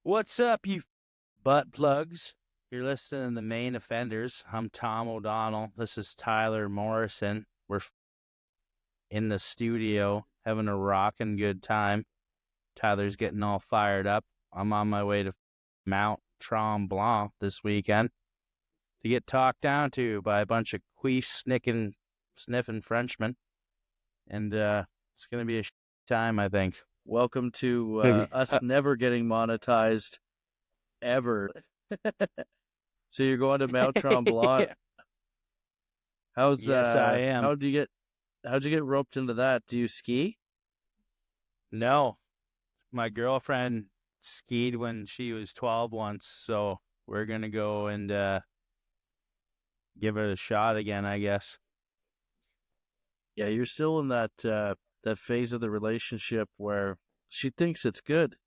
What's up, you butt plugs? You're listening to the Main Offenders. I'm Tom O'Donnell. This is Tyler Morrison. We're in the studio having a rockin' good time. Tyler's getting all fired up. I'm on my way to Mount Tremblant this weekend to get talked down to by a bunch of queef sniffing Frenchmen. And it's going to be a time, I think. Welcome to us never getting monetized ever. So you're going to Mount Tremblant. Yeah. How's Yes, I am. how'd you get roped into that? Do you ski? No. My girlfriend skied when she was 12 once, so we're going to go and give it a shot again, I guess. Yeah, you're still in that phase of the relationship where she thinks it's good.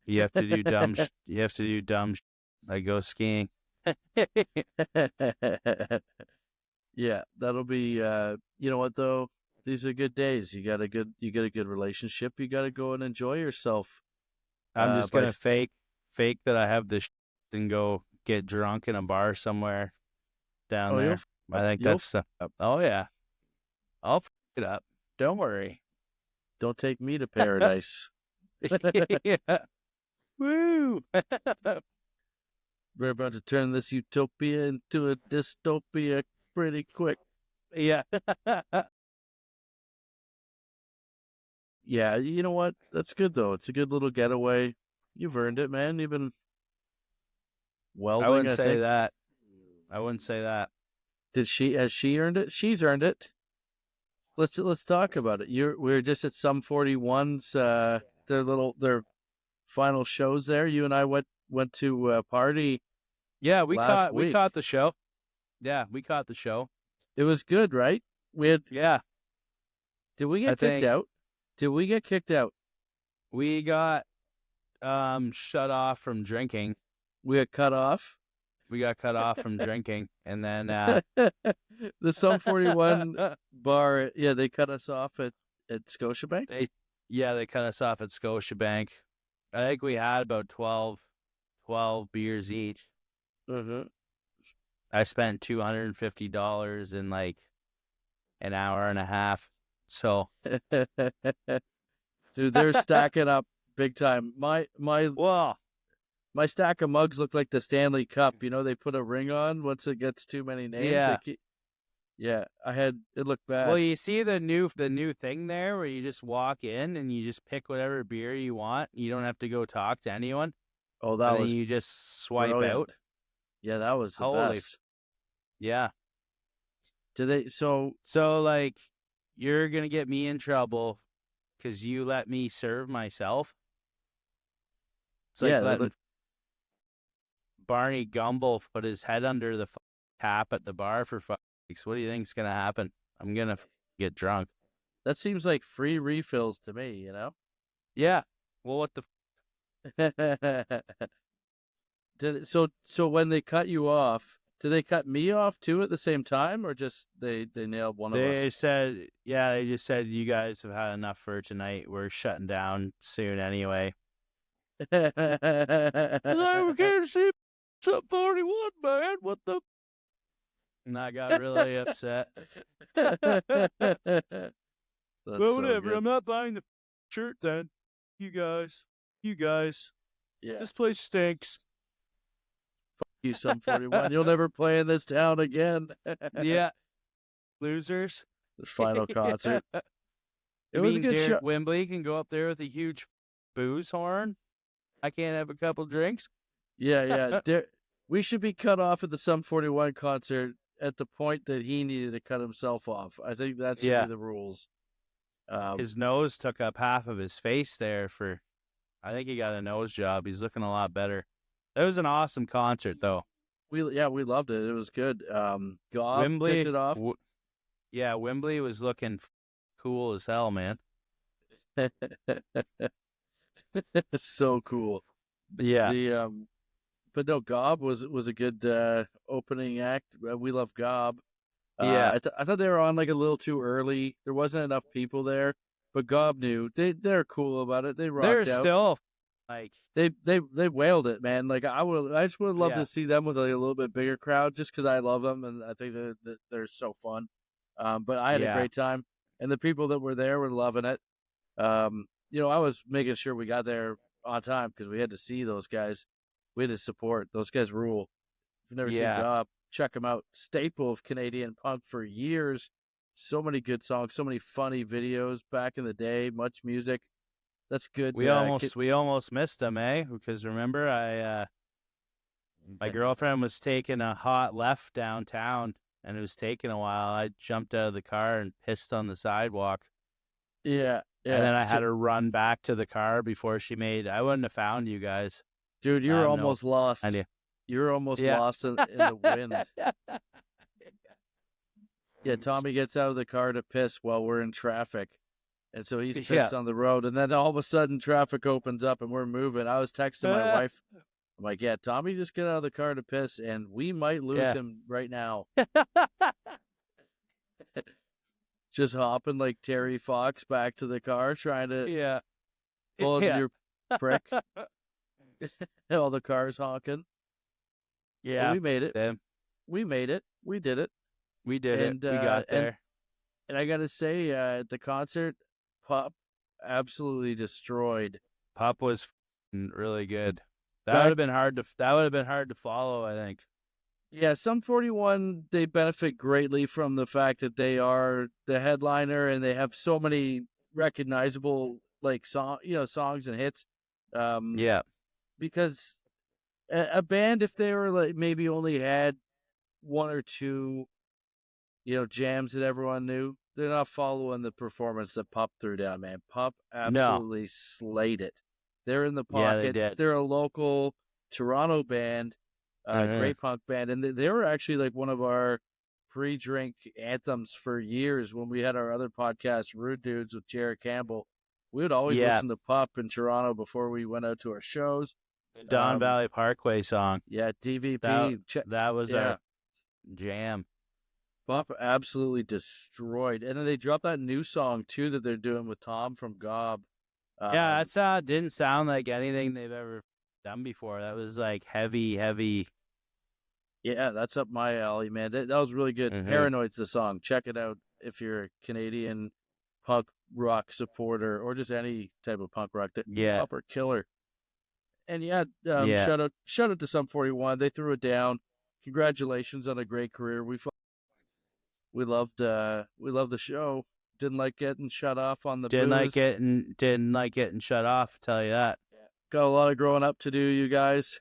You have to do dumb you have to do dumb like go skiing. Yeah, that'll be you know what though? These are good days. You get a good relationship. You got to go and enjoy yourself. I'm just going to fake that I have this and go get drunk in a bar somewhere down there. I think that's oh yeah. I'll f it up. Don't worry. Don't take me to paradise. Yeah. Woo! We're about to turn this utopia into a dystopia pretty quick. Yeah. Yeah, you know what? That's good, though. It's a good little getaway. You've earned it, man. You've been welding, I wouldn't say think. that. I wouldn't say that. Has she earned it? She's earned it. Let's talk about it. We're just at Sum 41's their final shows there. You and I went to a party. Yeah, we caught the show. Yeah, we caught the show. It was good, right? Yeah. Did we get kicked out? Did we get kicked out? We got shut off from drinking. We got cut off. We got cut off from drinking, and then the Sum 41 bar. Yeah, they cut us off at Scotiabank. They cut us off at Scotiabank. I think we had about 12 beers each. Mm-hmm. I spent $250 in like an hour and a half. So, dude, they're stacking up big time. My stack of mugs look like the Stanley Cup. You know, they put a ring on once it gets too many names. Yeah. It looked bad. Well, you see the new thing there where you just walk in and you just pick whatever beer you want. You don't have to go talk to anyone. Oh, you just swipe out. Yeah, that was the best. Yeah. So like you're going to get me in trouble because you let me serve myself. It's like letting Barney Gumble put his head under the tap at the bar for weeks. What do you think's going to happen? I'm going to get drunk. That seems like free refills to me, you know? Yeah. Well, what the So when they cut you off, did they cut me off too at the same time, or just they nailed one of us? They just said you guys have had enough for tonight. We're shutting down soon anyway. We're here to see Sum 41, man. What the? And I got really upset. Well, whatever. So I'm not buying the shirt then. You guys. Yeah. This place stinks. You, Sum 41. You'll never play in this town again. Yeah. Losers. The final concert. It was a good show. Wembley can go up there with a huge booze horn. I can't have a couple drinks. Yeah. We should be cut off at the Sum 41 concert at the point that he needed to cut himself off. I think that should be the rules. His nose took up half of his face there I think he got a nose job. He's looking a lot better. It was an awesome concert, though. We loved it. It was good. Gob kicked it off. Wembley was looking cool as hell, man. So cool. Yeah. But no, Gob was a good opening act. We love Gob. Yeah. I thought they were on like a little too early. There wasn't enough people there, but Gob knew they're cool about it. They rocked out. Still Like, they whaled it, man. Like I just would love Yeah. to see them with like a little bit bigger crowd, just because I love them and I think that they're so fun. But I had a Yeah. great time, and the people that were there were loving it. I was making sure we got there on time because we had to see those guys. We had to support those guys. Rule. If you've never seen Yeah. Gob, check them out. Staple of Canadian punk for years. So many good songs, so many funny videos back in the day. Much music. That's good. We almost missed them, eh? Because remember, my girlfriend was taking a hot left downtown, and it was taking a while. I jumped out of the car and pissed on the sidewalk. Yeah. And then I had to run back to the car before she made. I wouldn't have found you guys. Dude, you were almost lost. You were almost lost in the wind. Yeah, Tommy gets out of the car to piss while we're in traffic. And so he's pissed on the road. And then all of a sudden, traffic opens up and we're moving. I was texting my wife. I'm like, yeah, Tommy just get out of the car to piss, and we might lose him right now. Just hopping like Terry Fox back to the car, trying to pull up your prick. All the cars honking. Yeah. Well, we made it. Them. We made it. We did it. We did it. We got there. And I got to say, at the concert, Pup absolutely destroyed. Pup was really good. That would have been hard to follow, I think. Yeah, Sum 41, they benefit greatly from the fact that they are the headliner and they have so many recognizable songs and hits. Because a band, if they were like maybe only had one or two, jams that everyone knew, they're not following the performance that Pup threw down, man. Pup absolutely slayed it. They're in the pocket. Yeah, they did. They're a local Toronto band. Great punk band, and they were actually like one of our pre-drink anthems for years when we had our other podcast, Rude Dudes with Jared Campbell. We would always listen to Pup in Toronto before we went out to our shows. The Don Valley Parkway song. Yeah, DVP. That was our jam. Pup absolutely destroyed, and then they dropped that new song too that they're doing with Tom from Gob. That didn't sound like anything they've ever done before. That was like heavy. Yeah, that's up my alley, man. That was really good. Paranoid's the song. Check it out if you're a Canadian punk rock supporter or just any type of punk rock. Pup are killer. And shout out to Sum 41. They threw it down. Congratulations on a great career. We loved the show. Didn't like getting shut off on the didn't booze. Didn't like getting shut off, I'll tell you that. Got a lot of growing up to do, you guys.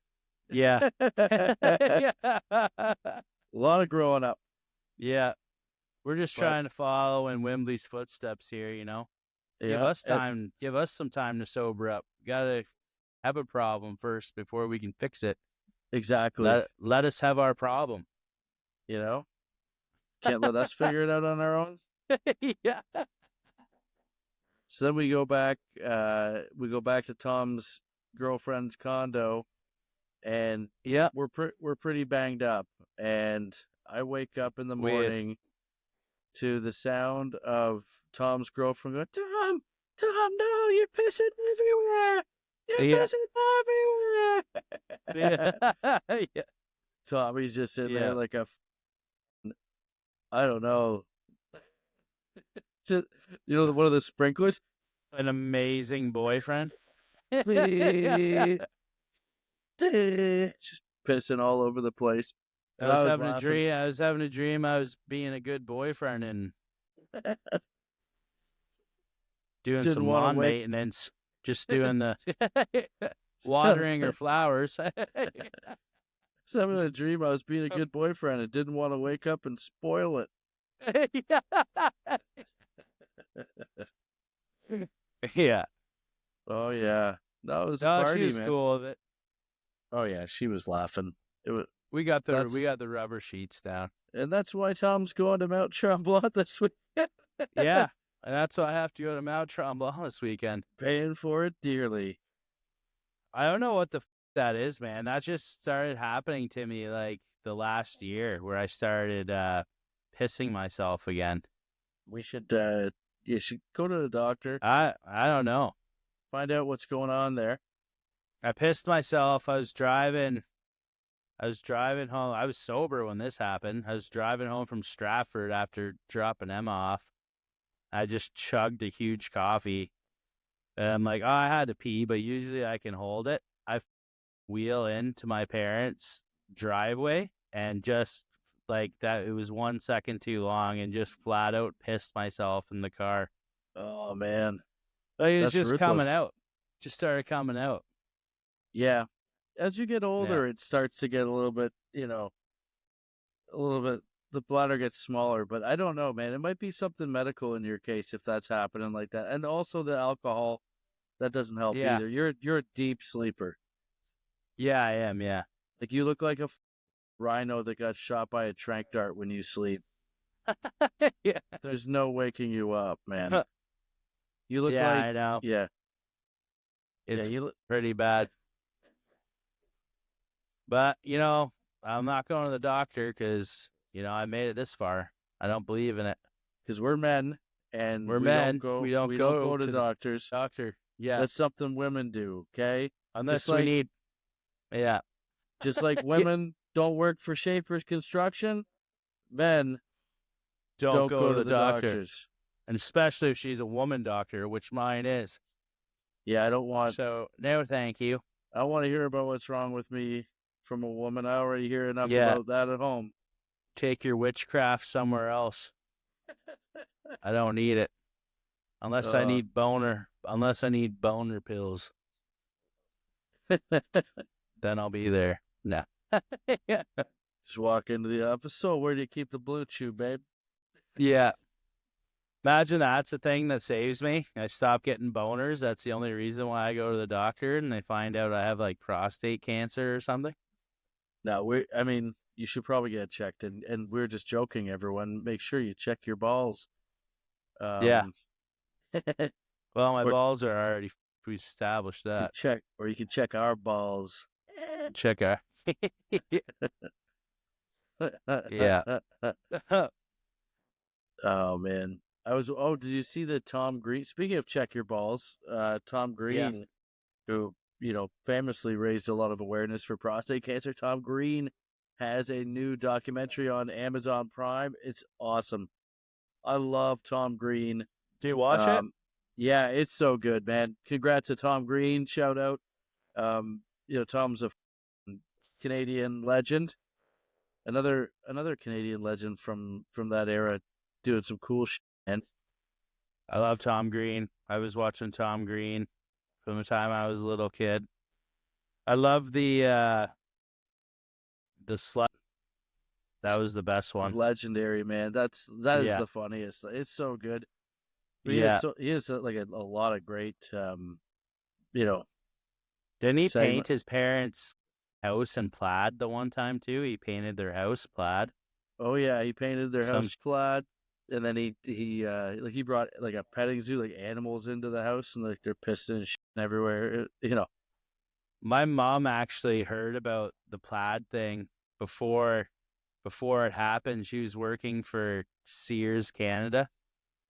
Yeah. A lot of growing up. Yeah. We're just trying to follow in Wembley's footsteps here, Give us time. Give us some time to sober up. We gotta have a problem first before we can fix it. Exactly. Let us have our problem. Can't let us figure it out on our own. Yeah. So then we go back to Tom's girlfriend's condo, and we're pretty banged up, and I wake up in the morning to the sound of Tom's girlfriend going, Tom, no, you're pissing everywhere. You're pissing everywhere. Tommy's just sitting there like I don't know. Just, one of the sprinklers. An amazing boyfriend. Just pissing all over the place. I was having a dream. I was having a dream. I was being a good boyfriend and doing some lawn maintenance. Just doing the watering her flowers. I was having a dream I was being a good boyfriend and didn't want to wake up and spoil it. Yeah. Oh yeah. That was a party, she was man. Cool with it. Oh yeah, she was laughing. We got the rubber sheets down. And that's why Tom's going to Mount Tremblant this week. Yeah. And that's why I have to go to Mount Tremblant this weekend. Paying for it dearly. I don't know what that is, man. That just started happening to me like the last year where I started pissing myself again. We should you should go to the doctor. I don't know. Find out what's going on there. I pissed myself. I was driving home. I was sober when this happened. I was driving home from Stratford after dropping Emma off. I just chugged a huge coffee. And I'm like, oh, I had to pee, but usually I can hold it. I wheel into my parents' driveway and just like that, it was 1 second too long and just flat out pissed myself in the car. Oh man, Like it was that's just coming ruthless. out. Just started coming out. Yeah, as you get Yeah. older, it starts to get a little bit, the bladder gets smaller, but I don't know, man. It might be something medical in your case if that's happening like that. And also the alcohol, that doesn't help Yeah. either. You're a deep sleeper. Yeah, I am. Yeah. Like you look like a rhino that got shot by a tranq dart when you sleep. Yeah. There's no waking you up, man. You look Yeah, like I know. yeah. It's you look pretty bad. But, I'm not going to the doctor because, I made it this far. I don't believe in it. because we're men and We're we men. don't We don't go to the doctors. doctor. Yeah. That's something women do, okay? Unless Just we need. Yeah. just like Yeah. women don't work for Schaefer's Construction, men Don't go to the the doctor. doctors. And especially if she's a woman doctor, which mine is. Yeah, I don't want. So, no, thank you. I want to hear about what's wrong with me from a woman. I already hear enough Yeah. about that at home. Take your witchcraft somewhere else. I don't need it. Unless I need boner pills. Then I'll be there. No. Yeah. Just walk into the office. So where do you keep the blue chew, babe? Yeah. Imagine that's the thing that saves me. I stop getting boners. That's the only reason why I go to the doctor, and they find out I have like prostate cancer or something. No, you should probably get checked, and we're just joking, everyone. Make sure you check your balls. Yeah. Well, my Or- balls are already. We established that. you can check our balls. Check our. Yeah. Oh man, did you see the Tom Green? Speaking of check your balls, Tom Green, who famously raised a lot of awareness for prostate cancer. Tom Green has a new documentary on Amazon Prime. It's awesome. I love Tom Green. Do you watch it? Yeah, it's so good, man. Congrats to Tom Green. Shout out. Tom's a Canadian legend. Another Canadian legend from that era, doing some cool shit, man. I love Tom Green. I was watching Tom Green from the time I was a little kid. I love the slut. That was the best one. It's legendary, man. That is the funniest. It's so good. But he has like a lot of great, Didn't he paint his parents' house in plaid the one time too? He painted their house plaid. Oh yeah, he painted their house plaid, and then he brought like a petting zoo, like animals into the house, and like they're pissing and shit everywhere. My mom actually heard about the plaid thing before it happened. She was working for Sears Canada.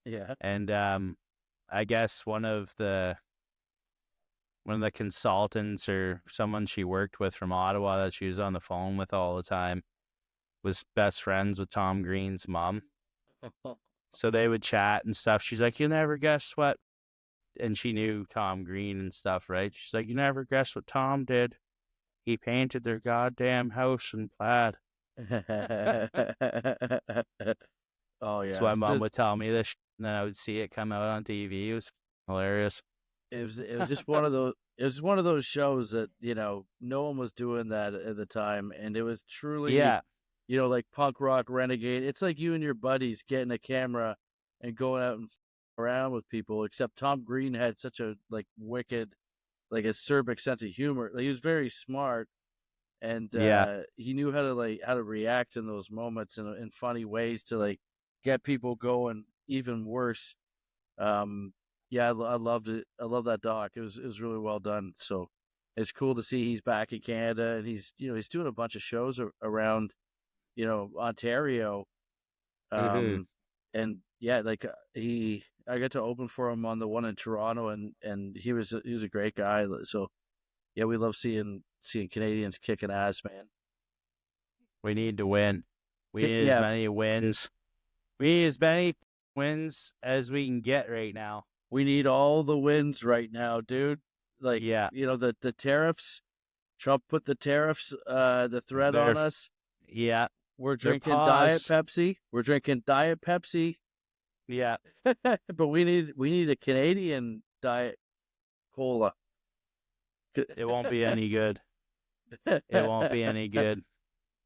Yeah. And I guess one of the consultants or someone she worked with from Ottawa that she was on the phone with all the time was best friends with Tom Green's mom. So they would chat and stuff. She's like, "You never guess what," and she knew Tom Green and stuff, right? She's like, "You never guess what Tom did. He painted their goddamn house in plaid." Oh yeah. So my mom would tell me this, and then I would see it come out on TV. It was hilarious. It was just one of those. It was one of those shows that no one was doing that at the time, and it was truly like punk rock renegade. It's like you and your buddies getting a camera and going out and around with people. Except Tom Green had such a wicked, acerbic sense of humor. Like, he was very smart, and he knew how to react in those moments in funny ways to get people going even worse. Yeah, I loved it. I love that doc. It was really well done. So it's cool to see he's back in Canada, and he's doing a bunch of shows around Ontario. And yeah, I got to open for him on the one in Toronto, and he was a great guy. So Yeah, we love seeing Canadians kicking ass, man. We need to win. We need Yeah. as many wins. We need as many wins as we can get right now. We need all the wins right now, dude. Like, Yeah. The tariffs. Trump put the tariffs, the threat on us. Yeah. We're drinking Diet Pepsi. We're drinking Diet Pepsi. Yeah. But we need a Canadian Diet Cola. It won't be any good. It won't be any good.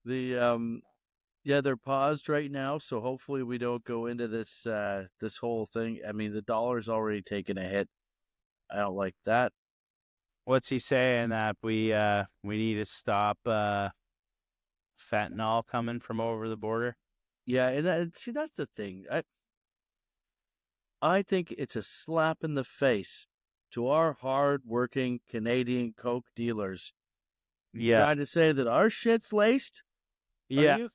They're paused right now, so hopefully we don't go into this this whole thing. I mean, the dollar's already taken a hit. I don't like that. What's he saying that we need to stop fentanyl coming from over the border? Yeah, and see, that's the thing. I think it's a slap in the face to our hard-working Canadian Coke dealers. Yeah. Trying to say that our shit's laced? Yeah.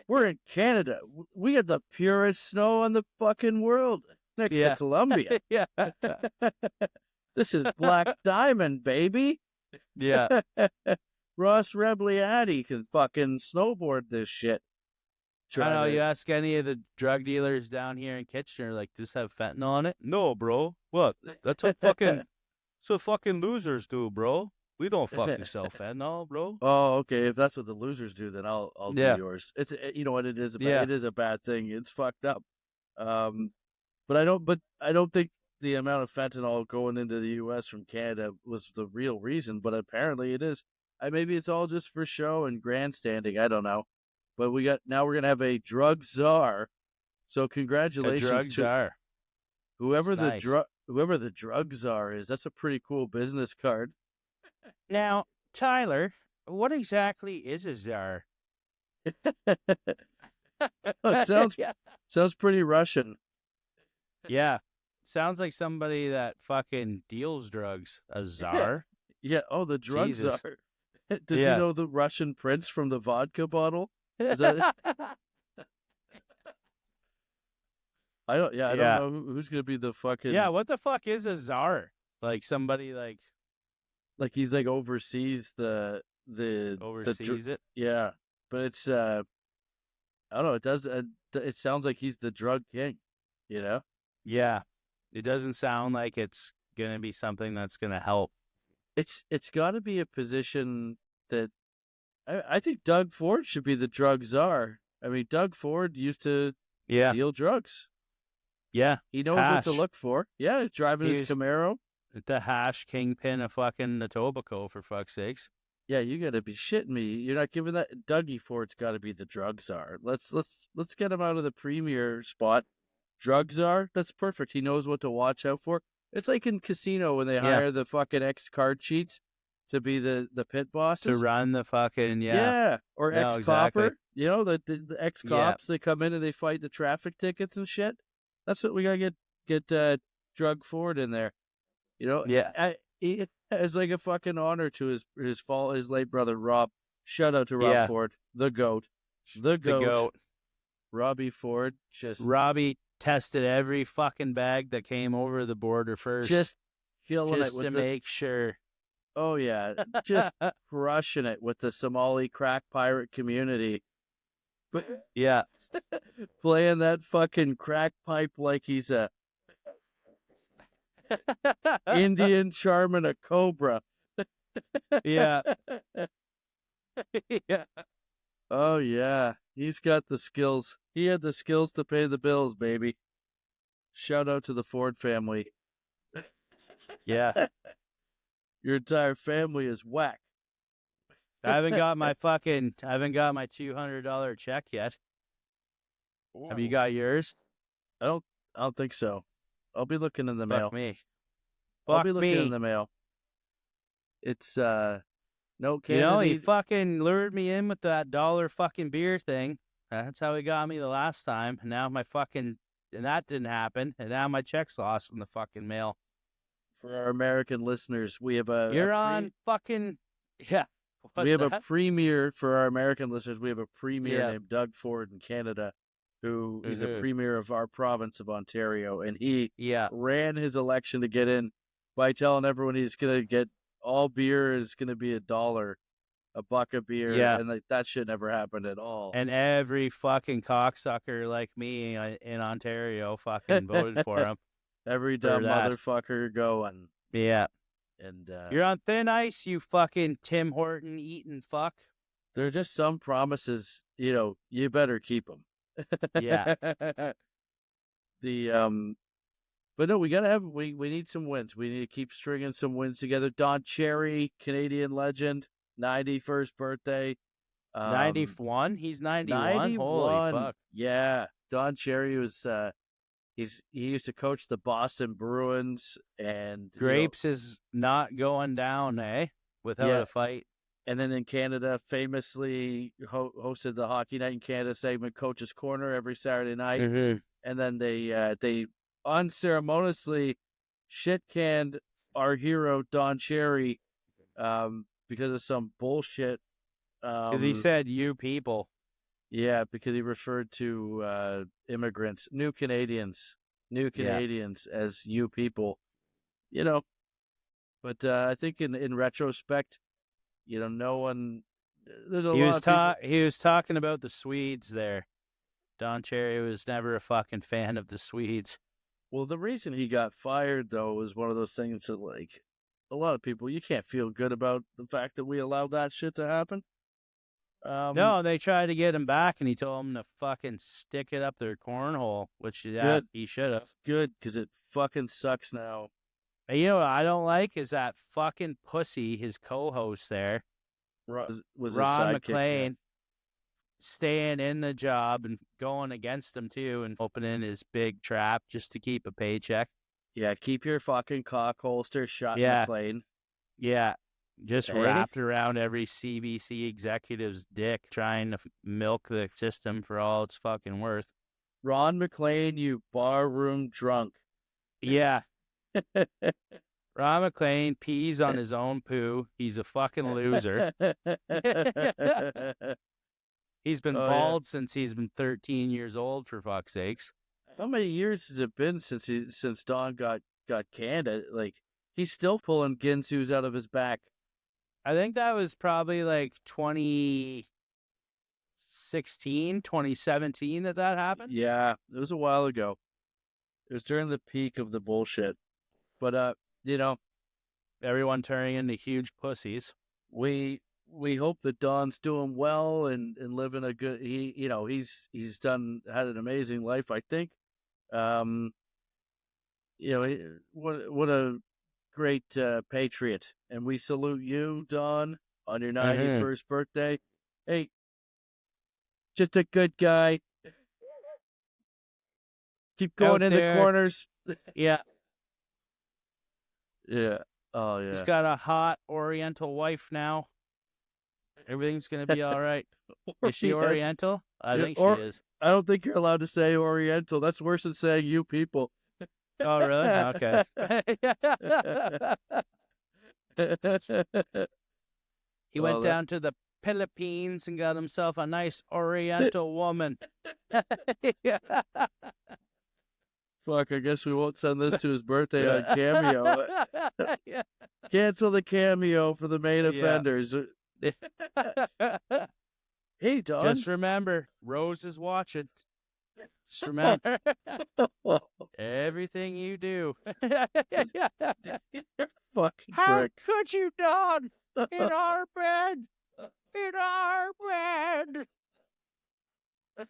We're in Canada. We got the purest snow in the fucking world next to Colombia. Yeah. This is Black Diamond, baby. Yeah. Ross Rebliati can fucking snowboard this shit. I know, you ask any of the drug dealers down here in Kitchener, like, does this have fentanyl on it? No, bro. What? That's what fucking losers do, bro. We don't fucking sell fentanyl, bro. Oh, okay. If that's what the losers do, then I'll do yours. It's you know what it is. It is a bad thing. It's fucked up. But I don't think the amount of fentanyl going into the U.S. from Canada was the real reason. But apparently it is. Maybe it's all just for show and grandstanding. I don't know. But we're gonna have a drug czar. So congratulations, a drug czar. Whoever the drug czar is. That's a pretty cool business card. Now, Tyler, what exactly is a czar? It sounds pretty Russian. Yeah. Sounds like somebody that fucking deals drugs. A czar? Yeah. Oh, the drug czar. Does he know the Russian prince from the vodka bottle? Is that I don't know who's gonna be the fucking. Yeah, what the fuck is a czar? Like somebody like he's like oversees it. Yeah, but it's I don't know. It does. It sounds like he's the drug king. You know. Yeah, it doesn't sound like it's gonna be something that's gonna help. It's got to be a position that I think Doug Ford should be the drug czar. I mean, Doug Ford used to deal drugs. Yeah, he knows what to look for. Yeah, he's driving his Camaro. The hash kingpin of fucking Etobicoke, for fuck's sakes. Yeah, you gotta be shitting me. You're not giving that. Dougie Ford's got to be the drug czar. Let's get him out of the premier spot. Drug czar, that's perfect. He knows what to watch out for. It's like in Casino when they hire the fucking ex-card cheats to be the pit bosses. To run the fucking, or ex-copper. Exactly. You know, the ex-cops, they come in and they fight the traffic tickets and shit. That's what we gotta get Drug Ford in there. You know? Yeah. It's like a fucking honor to his late brother, Rob. Shout out to Rob Ford, the GOAT. The GOAT. Robbie Ford. Robbie tested every fucking bag that came over the border first. Just killing it to make sure. Oh, yeah. Just crushing it with the Somali crack pirate community. Yeah. Playing that fucking crack pipe like he's a Indian charming a cobra. Yeah. Yeah. Oh, yeah. He's got the skills. He had the skills to pay the bills, baby. Shout out to the Ford family. Yeah. Your entire family is whack. I haven't got my $200 check yet. Whoa. Have you got yours? I don't think so. I'll be looking in the mail. I'll be looking in the mail. It's no Canada. You know, he fucking lured me in with that $1 fucking beer thing. That's how he got me the last time. And now and that didn't happen. And now my check's lost in the fucking mail. For our American listeners, we have a premier for our American listeners. We have a premier named Doug Ford in Canada, who is a premier of our province of Ontario, and he ran his election to get in by telling everyone he's going to get all beer is going to be $1, a buck of beer, Yeah. and like that shit never happened at all. And every fucking cocksucker like me in Ontario fucking voted for him. Every for dumb that. motherfucker going. Yeah. And You're on thin ice, you fucking Tim Horton eating fuck. there are just some promises, you better keep them. Yeah. But no, we need some wins. We need to keep stringing some wins together. Don Cherry, Canadian legend, 91st birthday. 91? He's 91? 91. Holy fuck. Yeah. Don Cherry was he used to coach the Boston Bruins, and Grapes is not going down, without a fight. And then in Canada, famously hosted the Hockey Night in Canada segment, Coach's Corner, every Saturday night. Mm-hmm. And then they unceremoniously shit-canned our hero, Don Cherry, because of some bullshit. Because he said, you people. Yeah, because he referred to immigrants, new Canadians as you people. But I think in retrospect, no one. There's a lot of people. He was talking about the Swedes there. Don Cherry was never a fucking fan of the Swedes. Well, the reason he got fired, though, was one of those things that, like, a lot of people, you can't feel good about the fact that we allowed that shit to happen. No, they tried to get him back, and he told them to fucking stick it up their cornhole, which he should have. Good, because it fucking sucks now. And you know what I don't like is that fucking pussy, his co-host there, was Ron McLean, staying in the job and going against him too, and opening his big trap just to keep a paycheck. Yeah, keep your fucking cock holster shut, McLean. Yeah, just wrapped around every CBC executive's dick, trying to milk the system for all it's fucking worth. Ron McLean, you barroom drunk. Yeah. Ron McLean pees on his own poo. He's a fucking loser. He's been bald since he's been 13 years old, for fuck's sakes. How many years has it been since Don got canned? Like, he's still pulling Ginsu's out of his back. I think that was probably like 2016, 2017 that happened. Yeah, it was a while ago. It was during the peak of the bullshit. But, everyone turning into huge pussies. We hope that Don's doing well and living a good. He's had an amazing life, I think. What a great patriot, and we salute you, Don, on your 91st birthday. Hey, just a good guy. Keep going in the corners. Yeah. Yeah. Oh, yeah. He's got a hot Oriental wife now. Everything's going to be all right. Is she Oriental? I think she is. I don't think you're allowed to say Oriental. That's worse than saying you people. Oh, really? Okay. He went down to the Philippines and got himself a nice Oriental woman. Fuck, I guess we won't send this to his birthday on Cameo. Cancel the Cameo for the main offenders. Hey, Don. Just remember, Rose is watching. Just remember everything you do. Fucking How prick. could you, Don? In our bed. In our bed.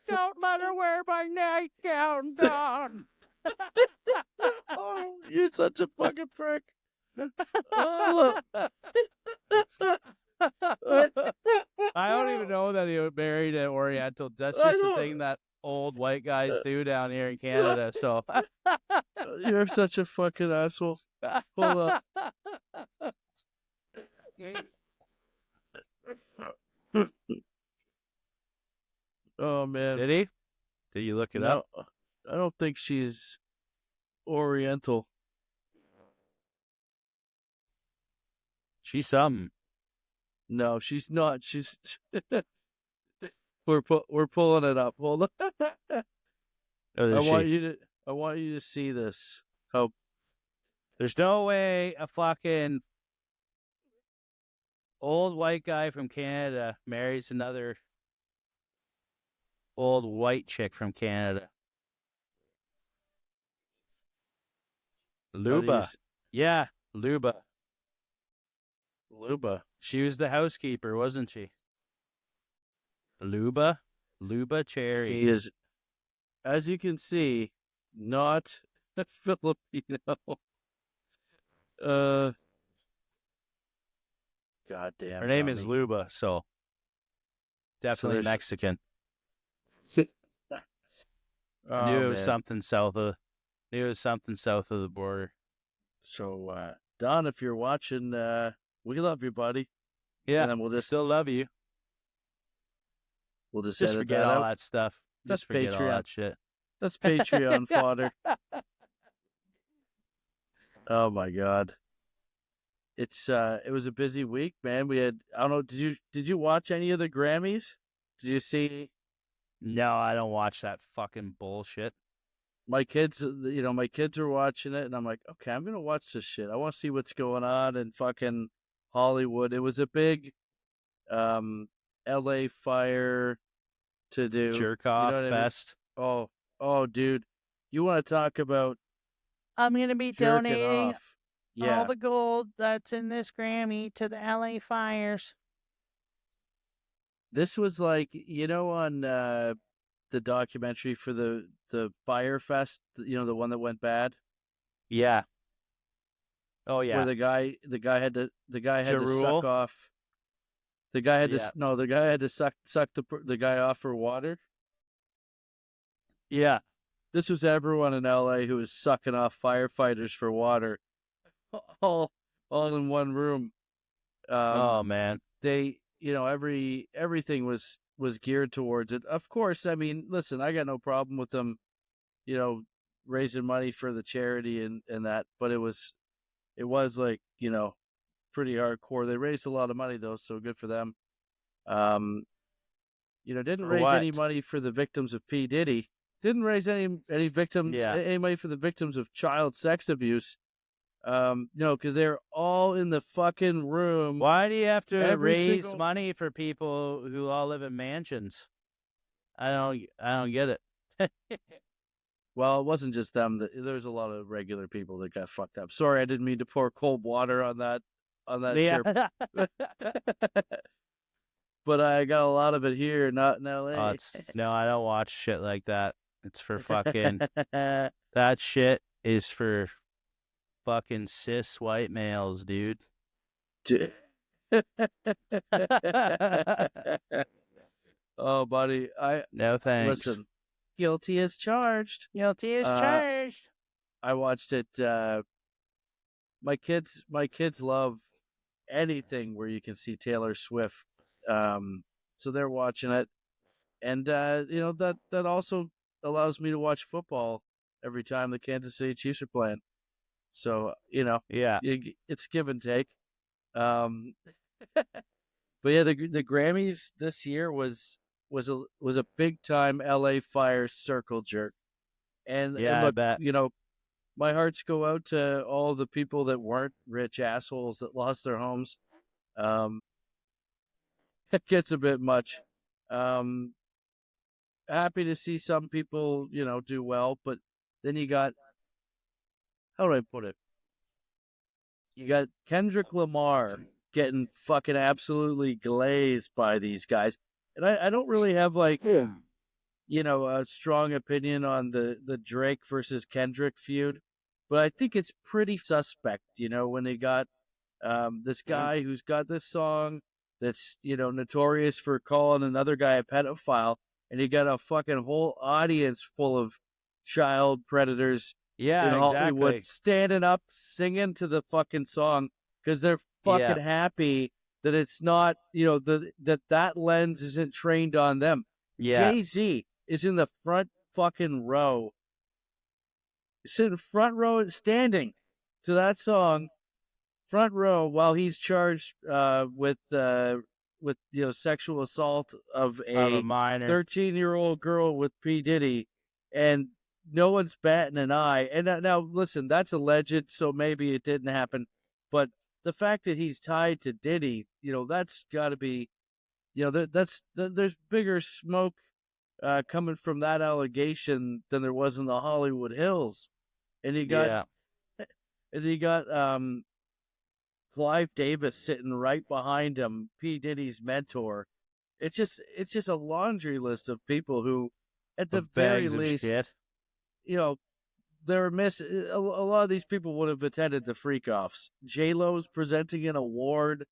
Don't let her wear my nightgown, Don. Oh, you're such a fucking prick. Oh. I don't even know that he married an Oriental. That's just the thing that old white guys do down here in Canada. So you're such a fucking asshole. Hold on. Oh man. Did he? Did you look it up? I don't think she's Oriental. She's something. No, she's not. She's. We're pulling it up. Hold on. I want you to see this. How there's no way a fucking Old white guy from Canada marries another old white chick from Canada. Luba. Yeah, Luba. Luba. She was the housekeeper, wasn't she? Luba Cherry. She is, as you can see, not a Filipino. Goddamn. Her name is Luba, so definitely Mexican. Oh, knew it was something south of the border. So, Don, if you're watching, we love you, buddy. Yeah, and then we'll just still love you. We'll just forget all that stuff. That's just forget Patreon. all that shit. That's Patreon fodder. Oh my God. It was a busy week, man. We had, I don't know, did you watch any of the Grammys? Did you see? No, I don't watch that fucking bullshit. My kids are watching it, and I'm like, okay, I'm gonna watch this shit. I want to see what's going on in fucking Hollywood. It was a big, LA fire to do. Jerk off fest. I mean? Oh, dude, you want to talk about? I'm gonna be donating all the gold that's in this Grammy to the LA fires. This was like, on the documentary for the Fire Fest, the one that went bad. Yeah. Oh yeah. Where the guy had to suck off. The guy had to suck the guy off for water. Yeah. This was everyone in LA who was sucking off firefighters for water, all in one room. Oh man. They, everything was geared towards it. Of course, I mean, listen, I got no problem with them, raising money for the charity and that, but it was like, pretty hardcore. They raised a lot of money though, so good for them. Didn't raise any money for the victims of P. Diddy. Didn't raise any victims, any money for the victims of child sex abuse. Because they're all in the fucking room. Why do you have to raise money for people who all live in mansions? I don't get it. Well, it wasn't just them. There's a lot of regular people that got fucked up. Sorry, I didn't mean to pour cold water on that chirp. But I got a lot of it here, not in LA. No, I don't watch shit like that. It's for fucking that shit is for fucking cis white males, dude. Oh, buddy, no thanks. Listen, guilty as charged. Guilty as charged. I watched it. My kids love anything where you can see Taylor Swift. So they're watching it, and that also allows me to watch football every time the Kansas City Chiefs are playing. So, it's give and take. But yeah, the Grammys this year was a big time LA fire circle jerk. And look, I bet. My hearts go out to all the people that weren't rich assholes that lost their homes. It gets a bit much. Happy to see some people, do well, but then you got, how do I put it? You got Kendrick Lamar getting fucking absolutely glazed by these guys. And I don't really have a strong opinion on the Drake versus Kendrick feud, but I think it's pretty suspect, when they got this guy who's got this song that's, notorious for calling another guy a pedophile, and you got a fucking whole audience full of child predators in Hollywood standing up singing to the fucking song because they're fucking happy that it's not, that lens isn't trained on them. Jay-Z is in the front fucking row, sitting front row, standing to that song, front row, while he's charged with sexual assault of a minor 13-year-old girl with P. Diddy, and no one's batting an eye. And now, listen, that's alleged, so maybe it didn't happen, but the fact that he's tied to Diddy, that's got to be, there's bigger smoke coming from that allegation than there was in the Hollywood Hills. And you got, Clive Davis sitting right behind him, P. Diddy's mentor. It's just a laundry list of people who, at the very least, they're a lot of these people would have attended the freak-offs. J-Lo's presenting an award,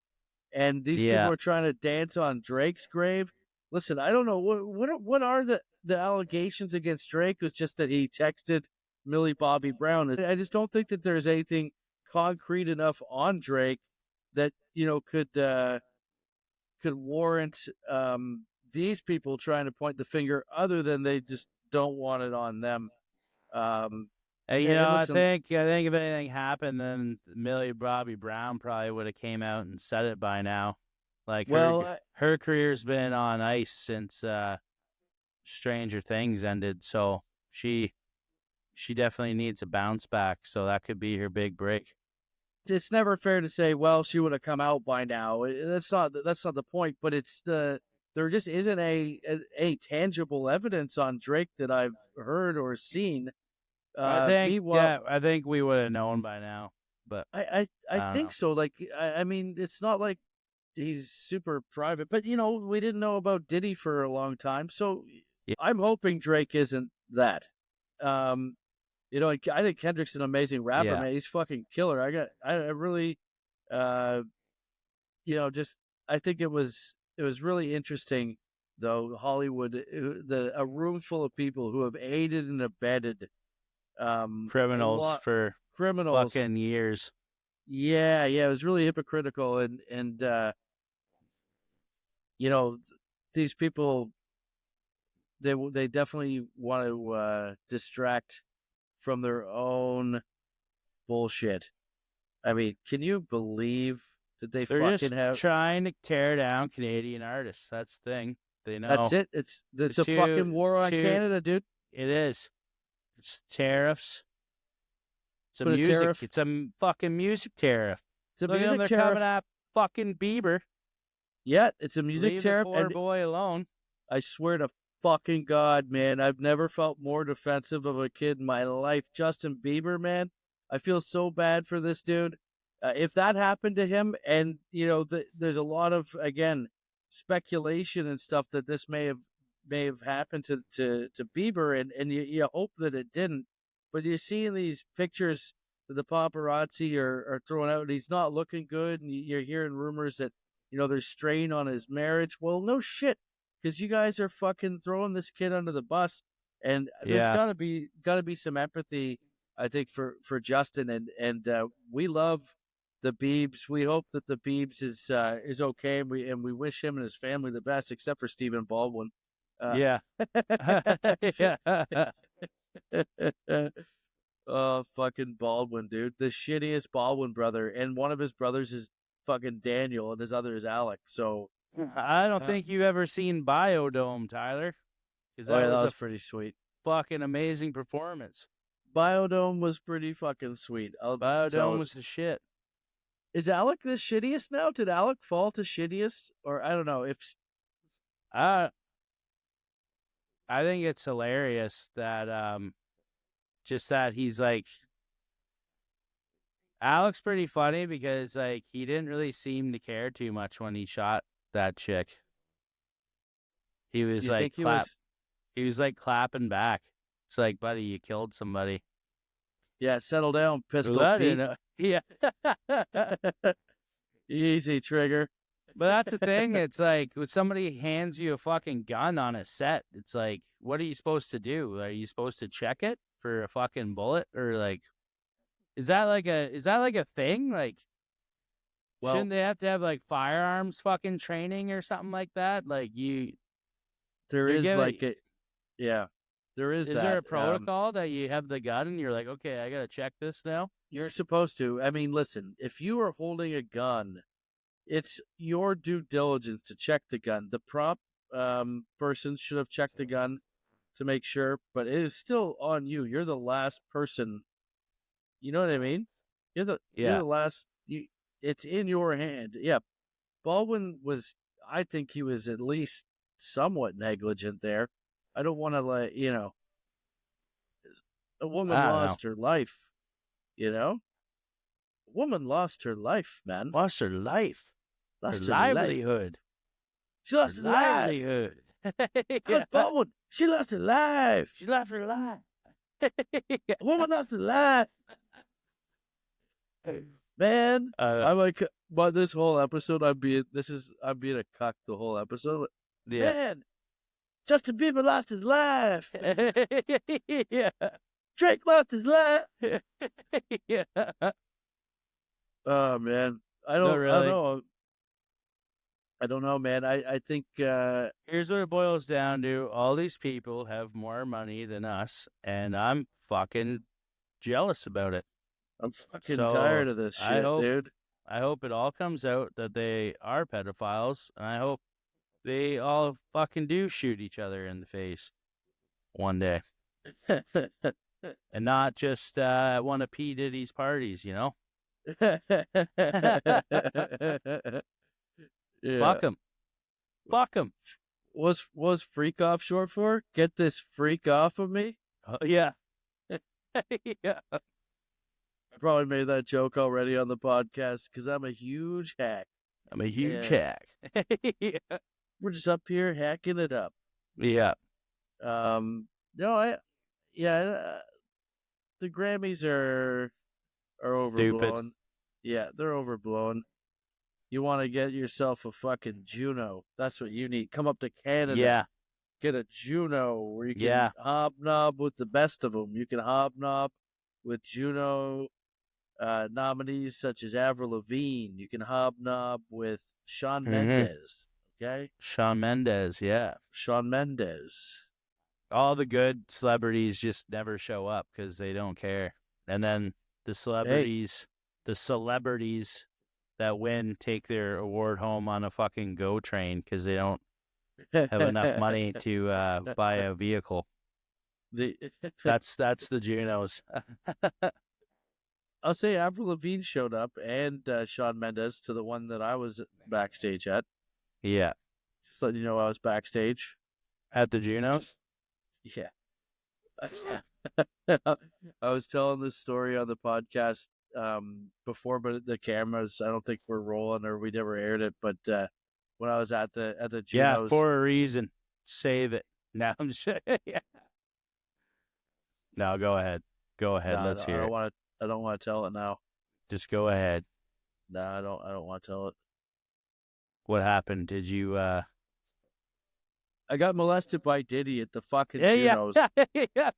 and these people are trying to dance on Drake's grave. Listen, I don't know what are the allegations against Drake. It's just that he texted Millie Bobby Brown. I just don't think that there's anything concrete enough on Drake that could warrant these people trying to point the finger, other than they just don't want it on them. I think if anything happened, then Millie Bobby Brown probably would have came out and said it by now. Like, her career's been on ice since Stranger Things ended, so she definitely needs a bounce back. So that could be her big break. It's never fair to say, well, she would have come out by now. That's not the point. But it's there just isn't a tangible evidence on Drake that I've heard or seen. I think we would have known by now, but I think so. Like, I mean, it's not like he's super private, but we didn't know about Diddy for a long time, so I'm hoping Drake isn't that. I think Kendrick's an amazing rapper, man. He's fucking killer. I really, I think it was really interesting, though. Hollywood, a room full of people who have aided and abetted criminals for fucking years. Yeah, it was really hypocritical, and these people, they definitely want to distract from their own bullshit. I mean, can you believe that they're just trying to tear down Canadian artists? That's the thing. They know. That's it. It's a fucking war on Canada, dude. It is. It's tariffs. It's a music. Tariff. It's a fucking music tariff. It's a music tariff. Coming at fucking Bieber. Yeah, it's a music tariff. Leave the poor boy alone. I swear to fucking God, man, I've never felt more defensive of a kid in my life. Justin Bieber, man, I feel so bad for this dude. If that happened to him, and there's a lot of, again, speculation and stuff that this may have happened to Bieber, and you hope that it didn't. But you're seeing these pictures that the paparazzi are throwing out, and he's not looking good, and you're hearing rumors that there's strain on his marriage. Well, no shit, because you guys are fucking throwing this kid under the bus, and there's gotta be some empathy, I think, for Justin, and we love the Biebs. We hope that the Biebs is okay, and we wish him and his family the best, except for Stephen Baldwin. Yeah. Oh, fucking Baldwin, dude. The shittiest Baldwin brother. And one of his brothers is fucking Daniel, and his other is Alec. So I don't think you've ever seen Biodome, Tyler. That was pretty sweet. Fucking amazing performance. Biodome was pretty fucking sweet. Biodome was the shit. Is Alec the shittiest now? Did Alec fall to shittiest? Or I don't know if I think it's hilarious that just that he's like, Alec's pretty funny because like he didn't really seem to care too much when he shot that chick. He was he was like clapping back. It's like, buddy, you killed somebody. Yeah, settle down, Pistol Pete. Yeah. Easy, Trigger. But that's the thing. It's like when somebody hands you a fucking gun on a set, it's like, what are you supposed to do? Are you supposed to check it for a fucking bullet? Or like, is that like a thing? Like, shouldn't they have to have like firearms fucking training or something like that? Like there is there a protocol that you have the gun and you're like, okay, I gotta check this now? You're supposed to. I mean, listen, if you are holding a gun, it's your due diligence to check the gun. The prop person should have checked the gun to make sure, but it is still on you. You're the last person. You know what I mean? You're the last. it's in your hand. Yeah, Baldwin was. I think he was at least somewhat negligent there. I don't want to a woman I don't know. lost her life. A woman lost her life, man. Lost her life. Lost her her life. livelihood. She lost her livelihood. life. Baldwin, she lost her life. She lost her life. A woman lost her life. Man, I'm like, but this whole episode, I'm being a cuck the whole episode. Yeah. Man, Justin Bieber lost his life. Yeah. Drake lost his life. Yeah. Oh man, I don't know. I don't know, man. I think here's what it boils down to: all these people have more money than us, and I'm fucking jealous about it. I'm fucking tired of this shit, dude. I hope it all comes out that they are pedophiles, and I hope they all fucking do shoot each other in the face one day. And not just one of P. Diddy's parties, you know? Yeah. Fuck him. Fuck him. Was freak off short for? Get this freak off of me? Yeah. Yeah. I probably made that joke already on the podcast because I'm a huge hack. I'm a huge hack. Yeah. We're just up here hacking it up. Yeah. The Grammys are overblown. Stupid. Yeah, they're overblown. You want to get yourself a fucking Juno. That's what you need. Come up to Canada. Yeah. Get a Juno where you can hobnob with the best of them. You can hobnob with Juno nominees such as Avril Lavigne. You can hobnob with Shawn Mendes. Okay? Shawn Mendes, yeah. Shawn Mendes. All the good celebrities just never show up because they don't care. And then the celebrities that win take their award home on a fucking GO train because they don't have enough money to buy a vehicle. That's the Junos. I'll say Avril Lavigne showed up and Shawn Mendes to the one that I was backstage at. Yeah. Just letting you know I was backstage. At the Junos? Yeah. I was telling this story on the podcast before, but the cameras, I don't think were rolling or we never aired it. But when I was at the Junos, yeah, for a reason, save it. No, I'm just yeah. No, go ahead. Go ahead. No, Let's hear it. I don't want to tell it now. Just go ahead. No, I don't want to tell it. What happened? Did you? I got molested by Diddy at the fucking Junos. Yeah.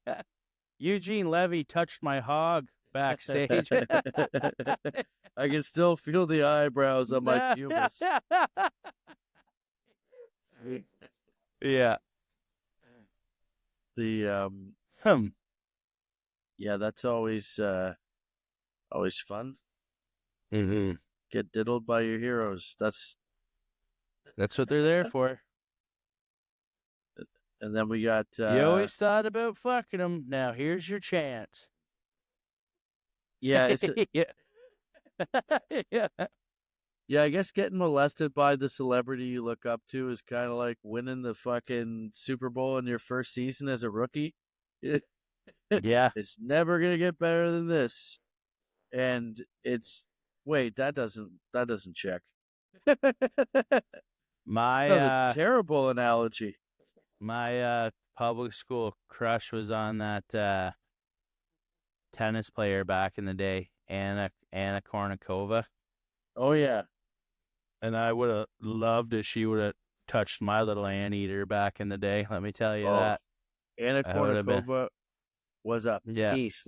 Eugene Levy touched my hog backstage. I can still feel the eyebrows on my pubis. Yeah. The yeah, that's always fun. Mm-hmm. Get diddled by your heroes. That's what they're there for. And then we got... you always thought about fucking them. Now, here's your chance. Yeah, it's... Yeah. Yeah. Yeah, I guess getting molested by the celebrity you look up to is kind of like winning the fucking Super Bowl in your first season as a rookie. Yeah. It's never going to get better than this. And it's... Wait, that doesn't check. That was a terrible analogy. My public school crush was on that tennis player back in the day, Anna Kournikova. Oh, yeah. And I would have loved if she would have touched my little anteater back in the day. Let me tell you that. Anna Kournikova was a piece.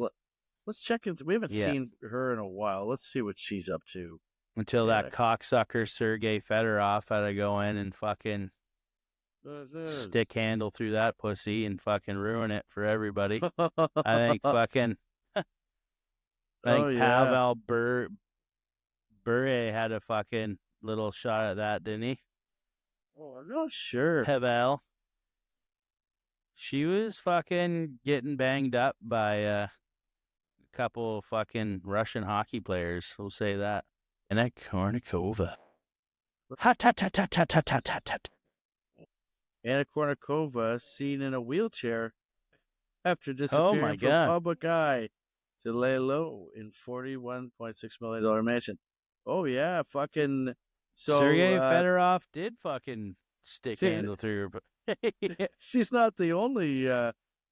Let's check into. We haven't seen her in a while. Let's see what she's up to. Until that cocksucker Sergei Fedorov had to go in and fucking stick handle through that pussy and fucking ruin it for everybody. I think fucking Pavel Bure had a fucking little shot at that, didn't he? Oh, I'm not sure. Pavel. She was fucking getting banged up by a couple of fucking Russian hockey players. We'll say that. Anna Kournikova. Hot, hot, hot, hot, hot, hot, hot, hot, hot. Anna Kournikova seen in a wheelchair after Oh disappearing my from God. public eye to lay low in $41.6 million mansion. Oh yeah, fucking. So Sergei Fedorov did fucking stick she- handle through her. she's not the only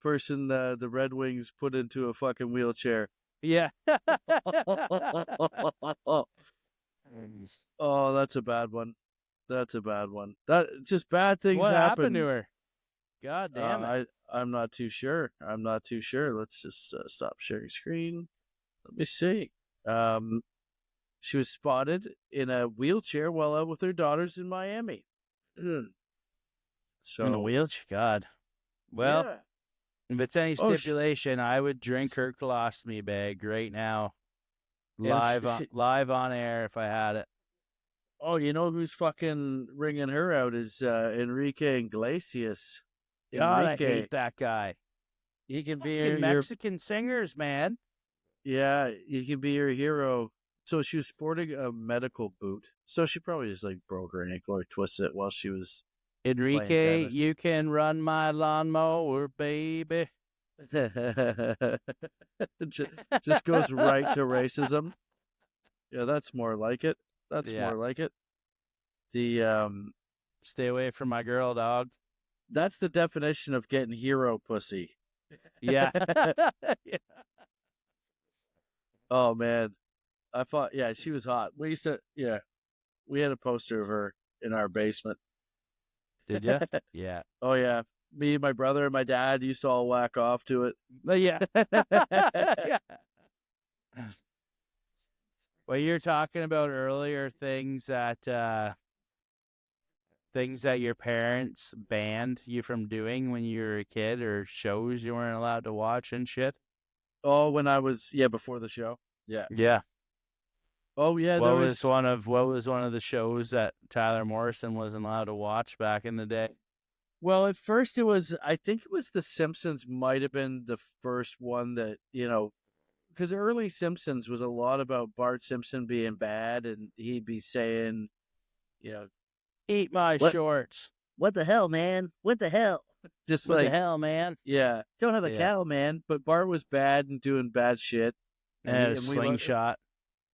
person the Red Wings put into a fucking wheelchair. Yeah. Oh, that's a bad one. That's a bad one. That just bad things What happen. happened to her? God damn it. I'm not too sure. I'm not too sure. Let's just stop sharing screen. Let me see. She was spotted in a wheelchair while out with her daughters in Miami. So In a wheelchair? God. Well, yeah. if it's any Oh, stipulation, I would drink her colostomy bag right now. And Live on air if I had it. Oh, you know who's fucking ringing her out is Enrique Iglesias. God, I Enrique, hate that guy. he can be Fucking your Mexican singers, man. yeah, he can be your hero. So she was sporting a medical boot. So she probably just like broke her ankle or twisted it while she was Enrique, tennis. you can run my lawnmower, baby. just goes right to racism. Yeah, that's more like it. That's Yeah. more like it. The Stay away from my girl, dog. that's the definition of getting hero pussy. Yeah. Yeah. Oh man. I thought she was hot. We used to we had a poster of her in our basement. Did you? Yeah. Oh yeah. Me, my brother, and my dad used to all whack off to it. But yeah. Yeah. Well, you're talking about earlier things that your parents banned you from doing when you were a kid, or shows you weren't allowed to watch and shit. Oh, when I was before the show. Yeah. Yeah. Oh yeah. What was one of the shows that Tyler Morrison wasn't allowed to watch back in the day? Well, at first I think it was The Simpsons might have been the first one that, because early Simpsons was a lot about Bart Simpson being bad, and he'd be saying, Eat my What? shorts. what the hell, man? What the hell? Just What like, the hell, man? yeah, don't have a Yeah. cow, man. But Bart was bad and doing bad shit. And a slingshot.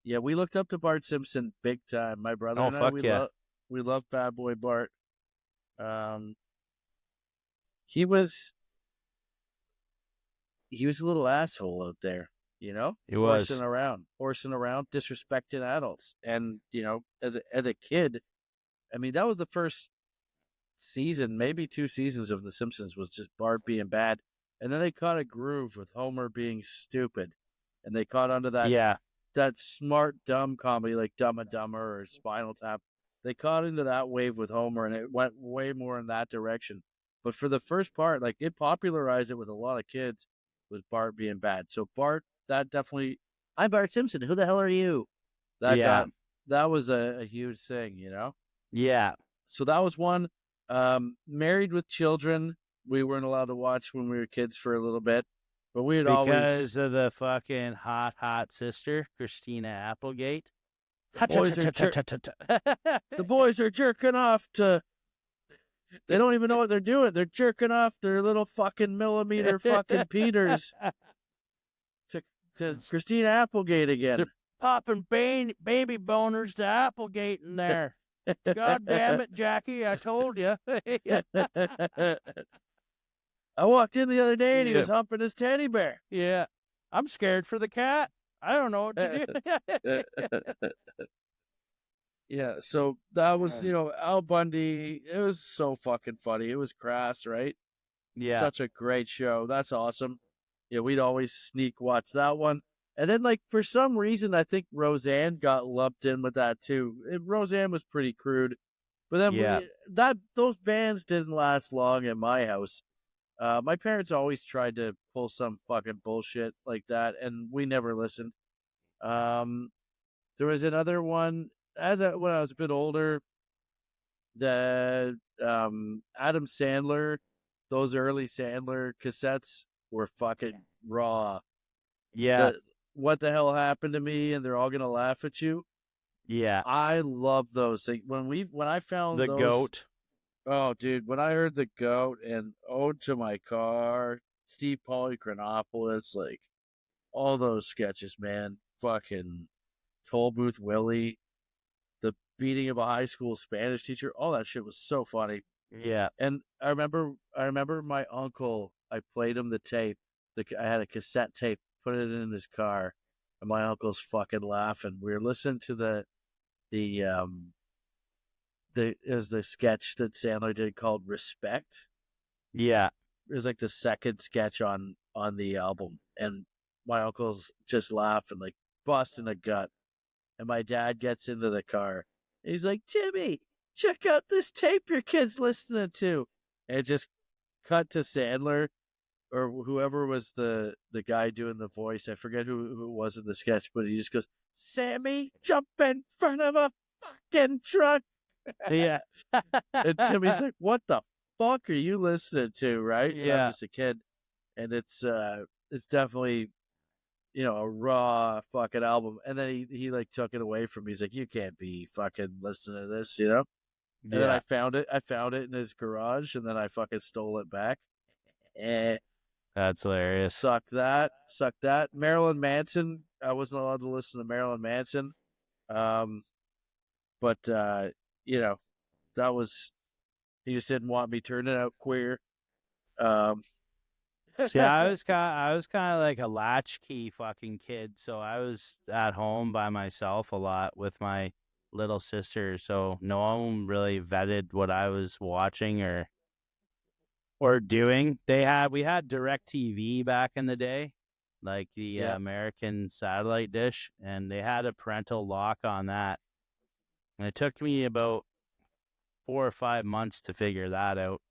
We looked up to Bart Simpson big time. My brother and I, fuck yeah. we love Bad Boy Bart. He was a little asshole out there, He was. horsing around, disrespecting adults. And, as a kid, I mean, that was the first season, maybe 2 seasons of The Simpsons was just Bart being bad. And then they caught a groove with Homer being stupid. And they caught onto that that smart, dumb comedy like Dumb and Dumber or Spinal Tap. They caught into that wave with Homer, and it went way more in that direction. But for the first part, like, it popularized it with a lot of kids, with Bart being bad. So Bart, that definitely, I'm Bart Simpson. Who the hell are you? That was a huge thing, Yeah. So that was one. Married with Children, we weren't allowed to watch when we were kids for a little bit, but we'd always, because of the fucking hot sister, Christina Applegate. The boys are jerking off to. They don't even know what they're doing. They're jerking off their little fucking millimeter fucking Peters to Christina Applegate again. They're popping baby boners to Applegate in there. God damn it, Jackie! I told you. I walked in the other day and he was humping his teddy bear. Yeah, I'm scared for the cat. I don't know what to do. Yeah, so that was, Al Bundy. It was so fucking funny. It was crass, right? Yeah. Such a great show. That's awesome. Yeah, we'd always sneak watch that one. And then, like, for some reason, I think Roseanne got lumped in with that too. Roseanne was pretty crude. But then those bands didn't last long at my house. My parents always tried to pull some fucking bullshit like that, and we never listened. There was another one when I was a bit older. The Adam Sandler, those early Sandler cassettes were fucking raw. Yeah. What the hell happened to me? And they're all gonna laugh at you. Yeah. I love those things. When I found The those, goat. oh, dude, when I heard the goat and Ode to My Car, Steve Polychronopoulos, like all those sketches, man, fucking Toll Booth Willie, the beating of a high school Spanish teacher, all that shit was so funny. Yeah. And I remember my uncle. I played him the tape. I had a cassette tape, put it in his car, and my uncle's fucking laughing. We were listening to the it was the sketch that Sandler did called Respect. Yeah. It was like the second sketch on the album, and my uncle's just laughing, like busting a gut. And my dad gets into the car. He's like, Timmy, check out this tape your kid's listening to. And it just cut to Sandler or whoever was the guy doing the voice. I forget who it was in the sketch, but he just goes, Sammy, jump in front of a fucking truck. Yeah. And Timmy's like, what the fuck are you listening to, right? And Yeah. I'm just a kid. And it's definitely, a raw fucking album. And then he like took it away from me. He's like, you can't be fucking listening to this, And then I found it in his garage, and then I fucking stole it back. That's hilarious. Suck that. Marilyn Manson. I wasn't allowed to listen to Marilyn Manson. But that was, he just didn't want me turning out queer. See, I was kind of like a latchkey fucking kid, so I was at home by myself a lot with my little sister, so no one really vetted what I was watching or doing. We had DirecTV back in the day, like the American satellite dish, and they had a parental lock on that. And it took me about 4 or 5 months to figure that out.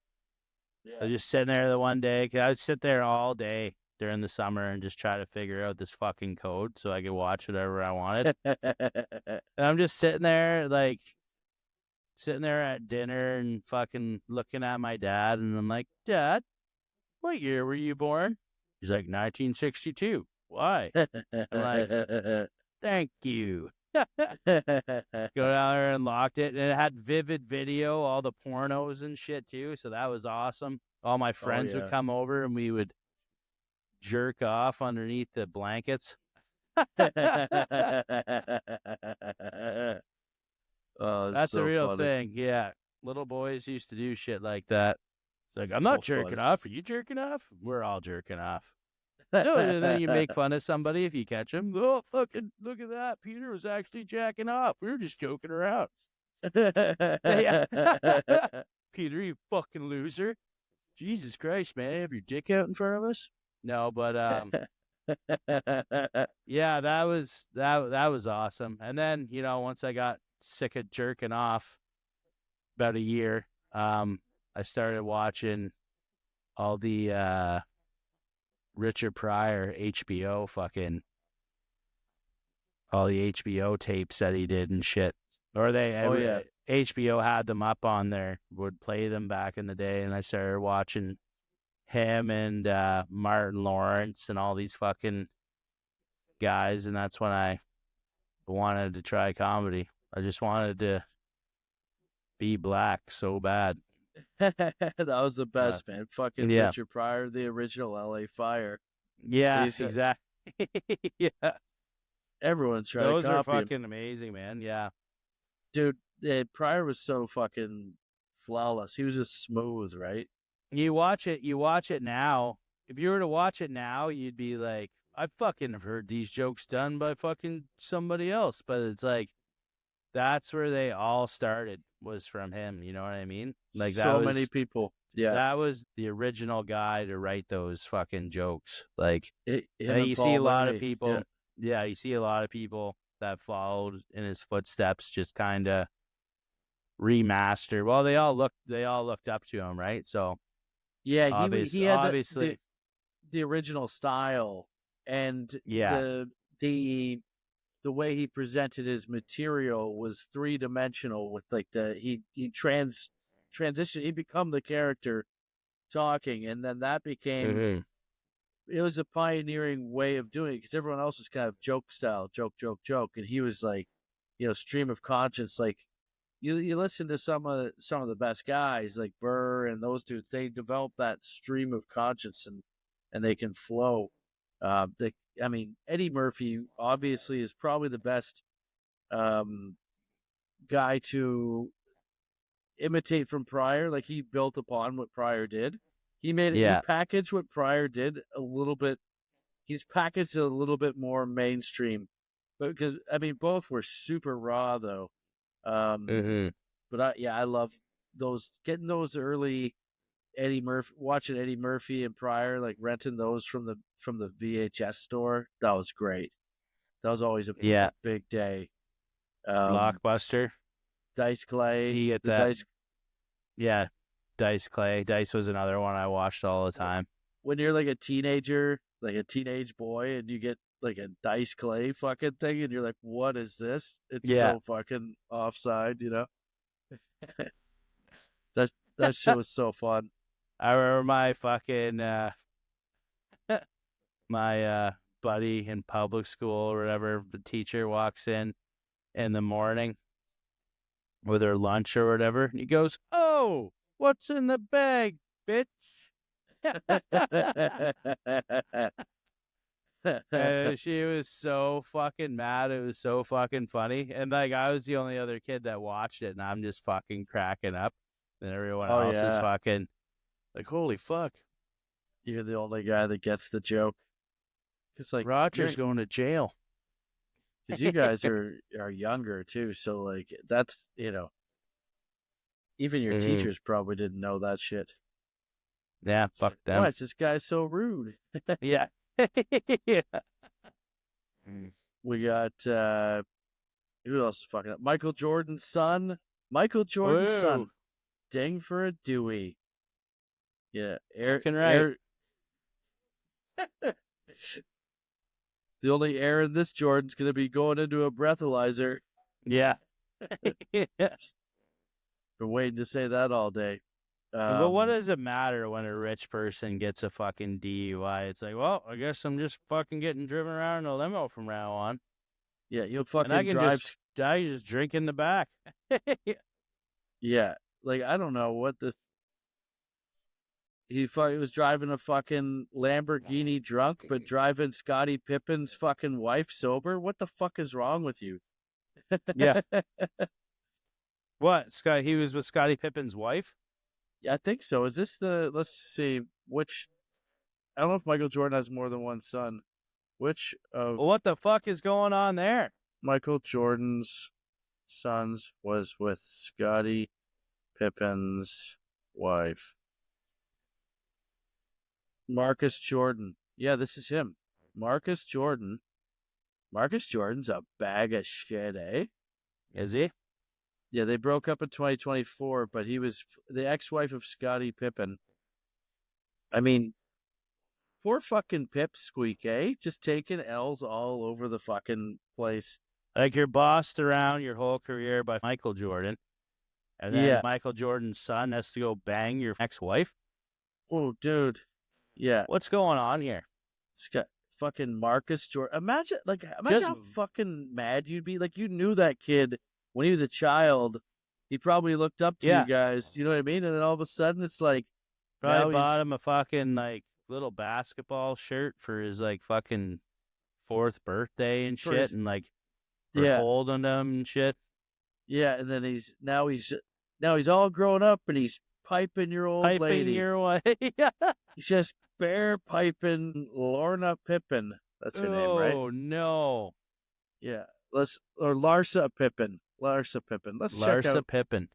Yeah. I was just sitting there the one day, 'cause I would sit there all day during the summer and just try to figure out this fucking code so I could watch whatever I wanted. And I'm just sitting there at dinner and fucking looking at my dad, and I'm like, Dad, what year were you born? He's like, 1962. Why? I'm like, thank you. Go down there and locked it, and it had vivid video, all the pornos and shit too, so that was awesome. All my friends would come over and we would jerk off underneath the blankets. Oh, that's so a real funny. thing. Yeah, little boys used to do shit like that. Like, I'm not jerking off. Are you jerking off? We're all jerking off. No, and then you make fun of somebody if you catch them. Oh, fucking look at that. Peter was actually jacking off. We were just joking around. Peter, you fucking loser. Jesus Christ, man. Have your dick out in front of us? No, but yeah, that was awesome. And then, once I got sick of jerking off, about a year, I started watching all the Richard Pryor HBO all the HBO tapes that he did and shit. Or HBO had them up on there, would play them back in the day, and I started watching him and Martin Lawrence and all these fucking guys, and that's when I wanted to try comedy. I just wanted to be black so bad. That was the best, man. Fucking Richard Pryor, the original LA Fire. Yeah, exactly. Yeah. Everyone's trying to copy him. Those are fucking amazing, man. Yeah. Dude, Pryor was so fucking flawless. He was just smooth, right? You watch it now. If you were to watch it now, you'd be like, I fucking have heard these jokes done by fucking somebody else. But it's like, that's where they all started, was from him. You know what I mean? Like, many people. Yeah. That was the original guy to write those fucking jokes. Like, you see a lot of people. Yeah, you see a lot of people that followed in his footsteps, just kind of remaster. Well, they all looked up to him, right? So yeah, he had obviously the original style, and the way he presented his material was 3-dimensional. With like he transitioned, he become the character talking, and then that became. Mm-hmm. It was a pioneering way of doing it, because everyone else was kind of joke style, joke, and he was like, stream of conscience. Like you listen to some of the best guys like Burr and those dudes. They develop that stream of conscience and they can flow. Eddie Murphy obviously is probably the best guy to imitate from Pryor. Like he built upon what Pryor did. He packaged what Pryor did a little bit. He's packaged it a little bit more mainstream, but because both were super raw though. But I love getting those early watching Eddie Murphy and Pryor, like renting those from the VHS store. That was great. That was always a big day. Blockbuster. Dice Clay. You get that. Yeah, Dice Clay. Dice was another one I watched all the time. When you're like a teenager, like a teenage boy, and you get like a Dice Clay fucking thing, and you're like, what is this? It's so fucking offside, That shit was so fun. I remember my fucking my buddy in public school or whatever, the teacher walks in the morning with her lunch or whatever, and he goes, "Oh, what's in the bag, bitch?" And she was so fucking mad. It was so fucking funny. And like I was the only other kid that watched it, and I'm just fucking cracking up. And everyone else is fucking like, holy fuck. You're the only guy that gets the joke. It's like Roger's going to jail. Because you guys are younger too, so like that's even your teachers probably didn't know that shit. Yeah, fuck them. Why is this guy so rude? Yeah. Yeah. We got who else is fucking up? Michael Jordan's son. Michael Jordan's son. Ding for a Dewey. Yeah, right. The only air in this Jordan's gonna be going into a breathalyzer. Yeah. Been waiting to say that all day. But what does it matter when a rich person gets a fucking DUI? It's like, well, I guess I'm just fucking getting driven around in a limo from now on. Yeah, you'll fucking and I can drive. just drink in the back. Yeah, like I don't know what this. He was driving a fucking Lamborghini drunk, but driving Scottie Pippen's fucking wife sober. What the fuck is wrong with you? Yeah. What? He was with Scottie Pippen's wife? Yeah, I think so. Is this let's see, which, I don't know if Michael Jordan has more than one son. Which of... Well, what the fuck is going on there? Michael Jordan's sons was with Scottie Pippen's wife. Marcus Jordan. Yeah, this is him. Marcus Jordan. Marcus Jordan's a bag of shit, eh? Is he? Yeah, they broke up in 2024, but he was the ex-wife of Scottie Pippen. I mean, poor fucking Pipsqueak, eh? Just taking L's all over the fucking place. Like you're bossed around your whole career by Michael Jordan, and then Michael Jordan's son has to go bang your ex-wife? Oh, dude. Yeah. What's going on here? It's got fucking Marcus Jordan. Imagine how fucking mad you'd be. Like, you knew that kid when he was a child. He probably looked up to you guys. You know what I mean? And then all of a sudden, it's like, probably bought him a fucking like little basketball shirt for his like fucking 4th birthday and shit, and like holding him and shit. Yeah, and then he's all grown up and he's piping your old lady. Piping your wife. He's just bear piping Lorna Pippen. That's her name, right? Oh no. Yeah. Larsa Pippen. Larsa Pippen. Let's check out Pippen.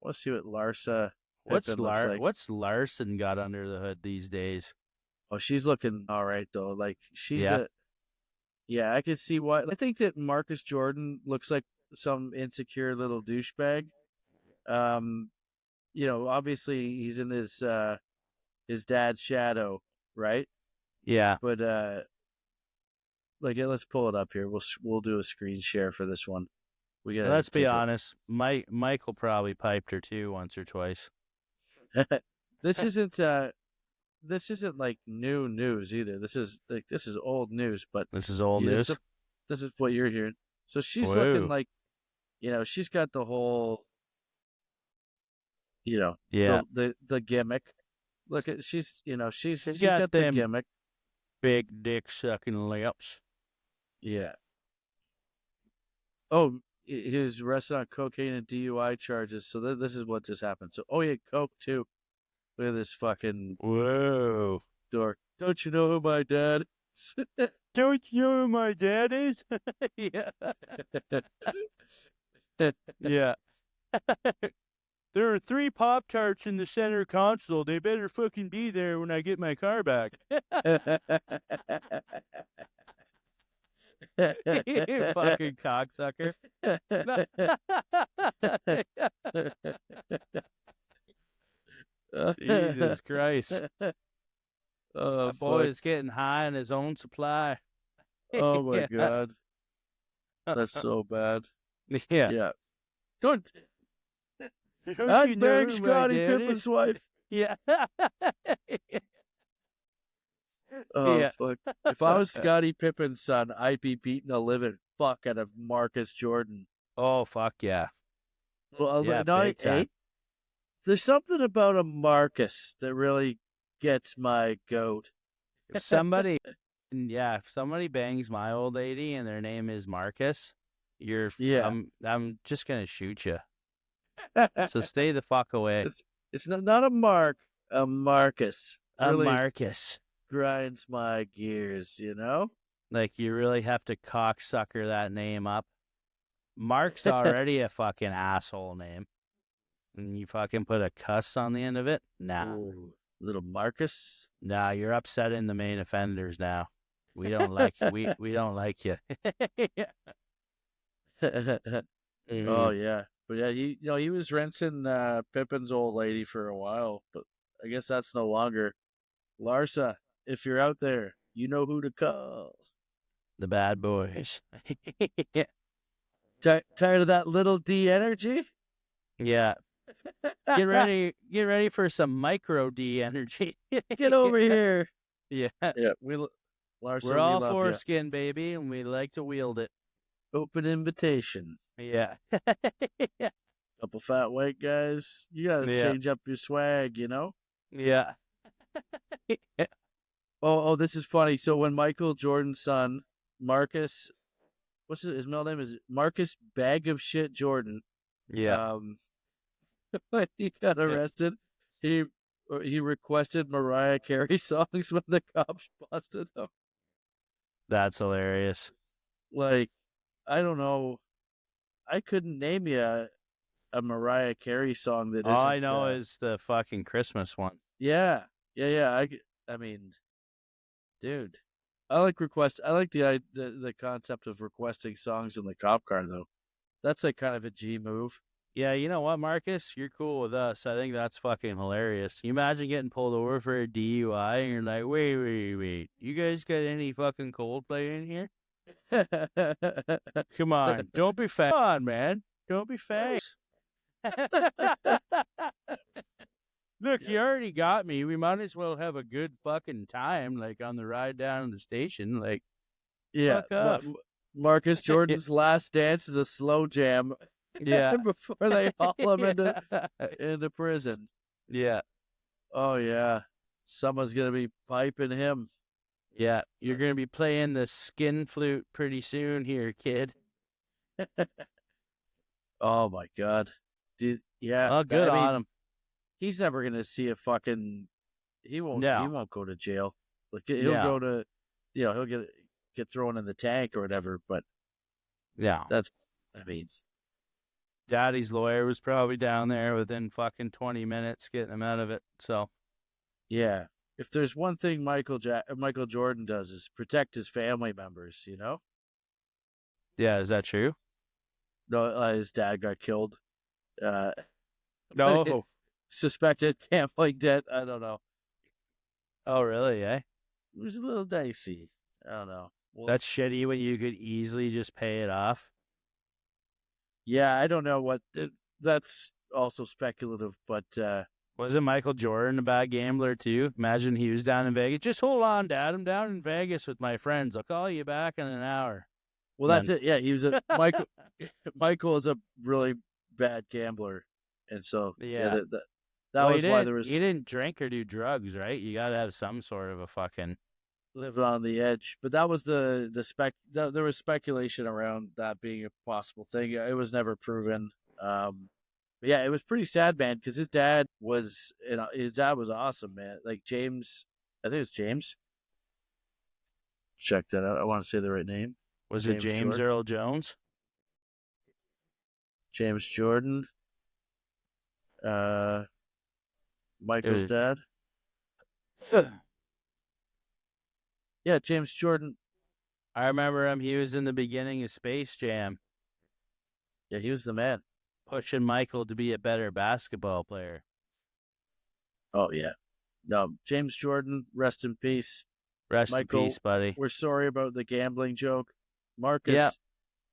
Let's see what Larsa Pippen looks like. What's Larson got under the hood these days? Oh, she's looking all right though. Like she's I can see why. I think that Marcus Jordan looks like some insecure little douchebag. Obviously he's in his dad's shadow, right? Yeah. But let's pull it up here. We'll do a screen share for this one. Let's be honest. Michael probably piped her too once or twice. This isn't like new news either. This is old news, but this is old news. This is what you're hearing. So she's looking like she's got the whole, Yeah. the gimmick. Look at she's She's got got the them gimmick. big dick sucking lips. Yeah. Oh, he was arrested on cocaine and DUI charges. So this is what just happened. So, yeah, coke too. Look at this fucking Whoa. dork. Don't you know who my dad is? Don't you know who my dad is? Yeah. Yeah. There are 3 Pop-Tarts in the center console. They better fucking be there when I get my car back. You fucking cocksucker. Jesus Christ. Oh, That boy is getting high on his own supply. Oh my God. That's so bad. Yeah. Yeah. Don't Don't you know bang who my Scottie dad Pippen's is? wife. Yeah. Oh, Yeah. fuck. If I was Scottie Pippen's son, I'd be beating the living fuck out of Marcus Jordan. Oh, fuck yeah. Well, Yeah, no, big time. there's something about a Marcus that really gets my goat. If somebody bangs my old lady and their name is Marcus, Yeah. I'm just gonna shoot you. So stay the fuck away. It's not a Mark, a Marcus. Really Marcus. grinds my gears, Like, you really have to cocksucker that name up. Mark's already a fucking asshole name. And you fucking put a cuss on the end of it? Nah. Ooh, little Marcus. Nah, you're upsetting the main offenders now. We don't like we don't like you. Oh yeah, but yeah, he was rinsing Pippin's old lady for a while, but I guess that's no longer. Larsa, if you're out there, you know who to call. The bad boys. Tired of that little D energy? Yeah. Get ready for some micro D energy. Get over here. Yeah. Yeah, Larsa, We're all love foreskin, baby, and we like to wield it. Open invitation. Yeah. Couple fat white guys. You gotta change up your swag, Yeah. Oh, this is funny. So when Michael Jordan's son, Marcus, what's his middle name is Marcus Bag of Shit Jordan. Yeah. When he got arrested, he requested Mariah Carey songs when the cops busted him. That's hilarious. Like, I don't know. I couldn't name you a Mariah Carey song that isn't. All I know is the fucking Christmas one. Yeah. I mean, dude, I like the concept of requesting songs in the cop car, though. That's like kind of a G move. Yeah, you know what, Marcus? You're cool with us. I think that's fucking hilarious. You imagine getting pulled over for a DUI and you're like, wait. You guys got any fucking Coldplay in here? Come on. Don't be fake. Come on, man. Don't be fake. Look, you already got me. We might as well have a good fucking time, like, on the ride down to the station. Like, yeah. fuck off. Marcus Jordan's last dance is a slow jam. Yeah. Before they haul him into prison. Yeah. Oh yeah. Someone's gonna be piping him. Yeah. You're gonna be playing the skin flute pretty soon here, kid. Oh my God. Dude, yeah. Oh, good on him. He's never gonna see a fucking. He won't go to jail. Like he'll go to, he'll get thrown in the tank or whatever. But yeah, Daddy's lawyer was probably down there within fucking 20 minutes getting him out of it. So, yeah, if there's one thing Michael Jordan does is protect his family members. Yeah, is that true? No, his dad got killed. No. Suspected gambling debt. I don't know. Oh, really? Eh? It was a little dicey. I don't know. Well, that's shitty when you could easily just pay it off. Yeah, I don't know what. That's also speculative, but wasn't Michael Jordan a bad gambler too? Imagine he was down in Vegas. Just hold on, Dad. I'm down in Vegas with my friends. I'll call you back in an hour. Well, that's it. Yeah, he was a Michael. Michael is a really bad gambler, and so Yeah. that was why he there was didn't drink or do drugs, right? You got to have some sort of a fucking living on the edge. But that was there was speculation around that being a possible thing. It was never proven. But yeah, it was pretty sad, man, because his dad was awesome, man. Like James, I think it's James. Check that out. I want to say the right name. Was it James Jordan? Earl Jones? James Jordan. Michael's dad. Yeah, James Jordan. I remember him. He was in the beginning of Space Jam. Yeah, he was the man. Pushing Michael to be a better basketball player. Oh, yeah. No, James Jordan, rest in peace. Rest Michael, in peace, buddy. We're sorry about the gambling joke. Marcus. Yeah.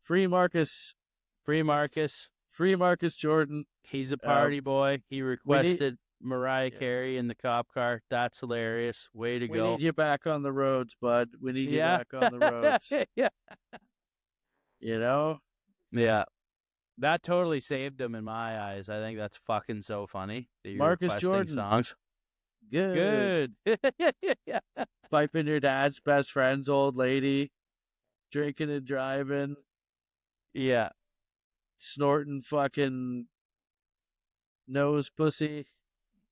Free Marcus. Free Marcus. Free Marcus Jordan. He's a party boy. He requested Mariah Carey in the cop car. That's hilarious. Way to go. We need you back on the roads, bud. We need you back on the roads. Yeah. You know? Yeah. That totally saved him in my eyes. I think that's fucking so funny. That you're Marcus Jordan. Songs. Good. Yeah. Piping your dad's best friend's old lady. Drinking and driving. Yeah. Snorting fucking nose pussy.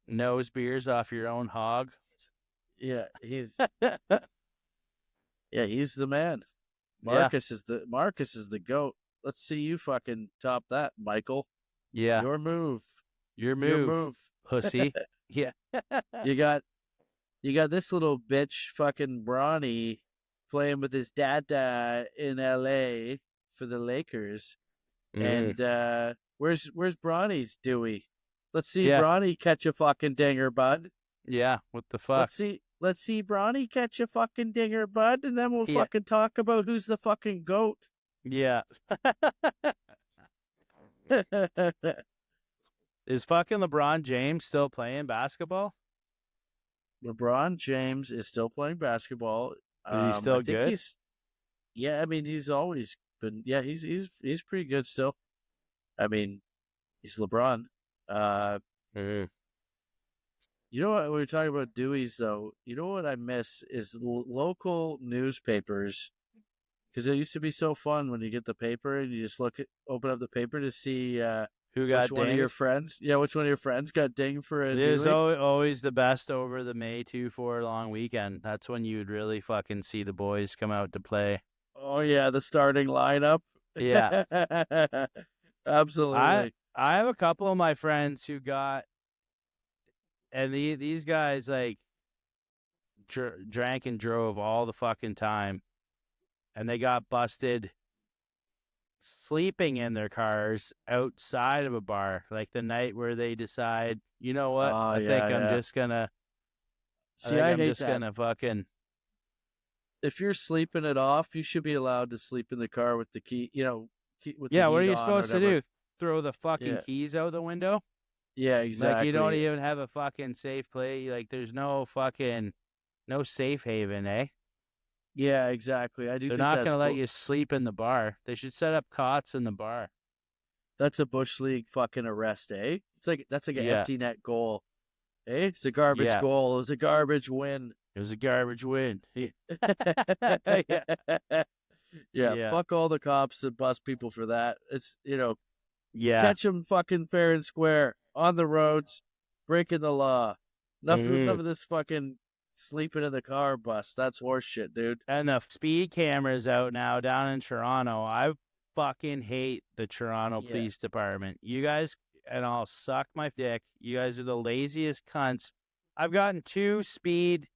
Nose beers off your own hog. Yeah, he's the man. Marcus is the GOAT. Let's see you fucking top that, Michael. Yeah. Your move. Pussy. Yeah. You got this little bitch fucking Bronny playing with his dad in LA for the Lakers. And where's Bronny's Dewey? Let's see Bronny catch a fucking dinger, bud. Yeah, what the fuck? Let's see Bronny catch a fucking dinger, bud, and then we'll fucking talk about who's the fucking GOAT. Yeah. Is fucking LeBron James still playing basketball? LeBron James is still playing basketball. Is he still good? I mean, he's always been. Yeah, he's pretty good still. I mean, he's LeBron. You know what? We were talking about Dewey's, though. You know what I miss is local newspapers, because it used to be so fun when you get the paper and you just open up the paper to see who got which one of your friends. Yeah, which one of your friends got dinged for a. It is always the best over the May 2-4 long weekend. That's when you'd really fucking see the boys come out to play. Oh yeah, the starting lineup. Yeah, absolutely. I have a couple of my friends who got, and these guys like drank and drove all the fucking time, and they got busted sleeping in their cars outside of a bar, like the night where they decide, you know what, I think I'm just gonna. I'm just gonna fucking. If you're sleeping it off, you should be allowed to sleep in the car with the key. You know, with what are you supposed to do? Throw the fucking keys out the window? Yeah, exactly. Like you don't even have a fucking safe play. Like there's no safe haven, eh? Yeah, exactly. They're not gonna let you sleep in the bar. They should set up cots in the bar. That's a Bush League fucking arrest, eh? That's like an empty net goal, eh? It's a garbage goal. It was a garbage win. It was a garbage win. Yeah. Fuck all the cops that bust people for that. It's catch them fucking fair and square on the roads, breaking the law. Enough of this fucking sleeping in the car bus. That's horse shit, dude. And the speed cameras out now down in Toronto. I fucking hate the Toronto Police Department. You guys, and I'll suck my dick. You guys are the laziest cunts. I've gotten 2 speed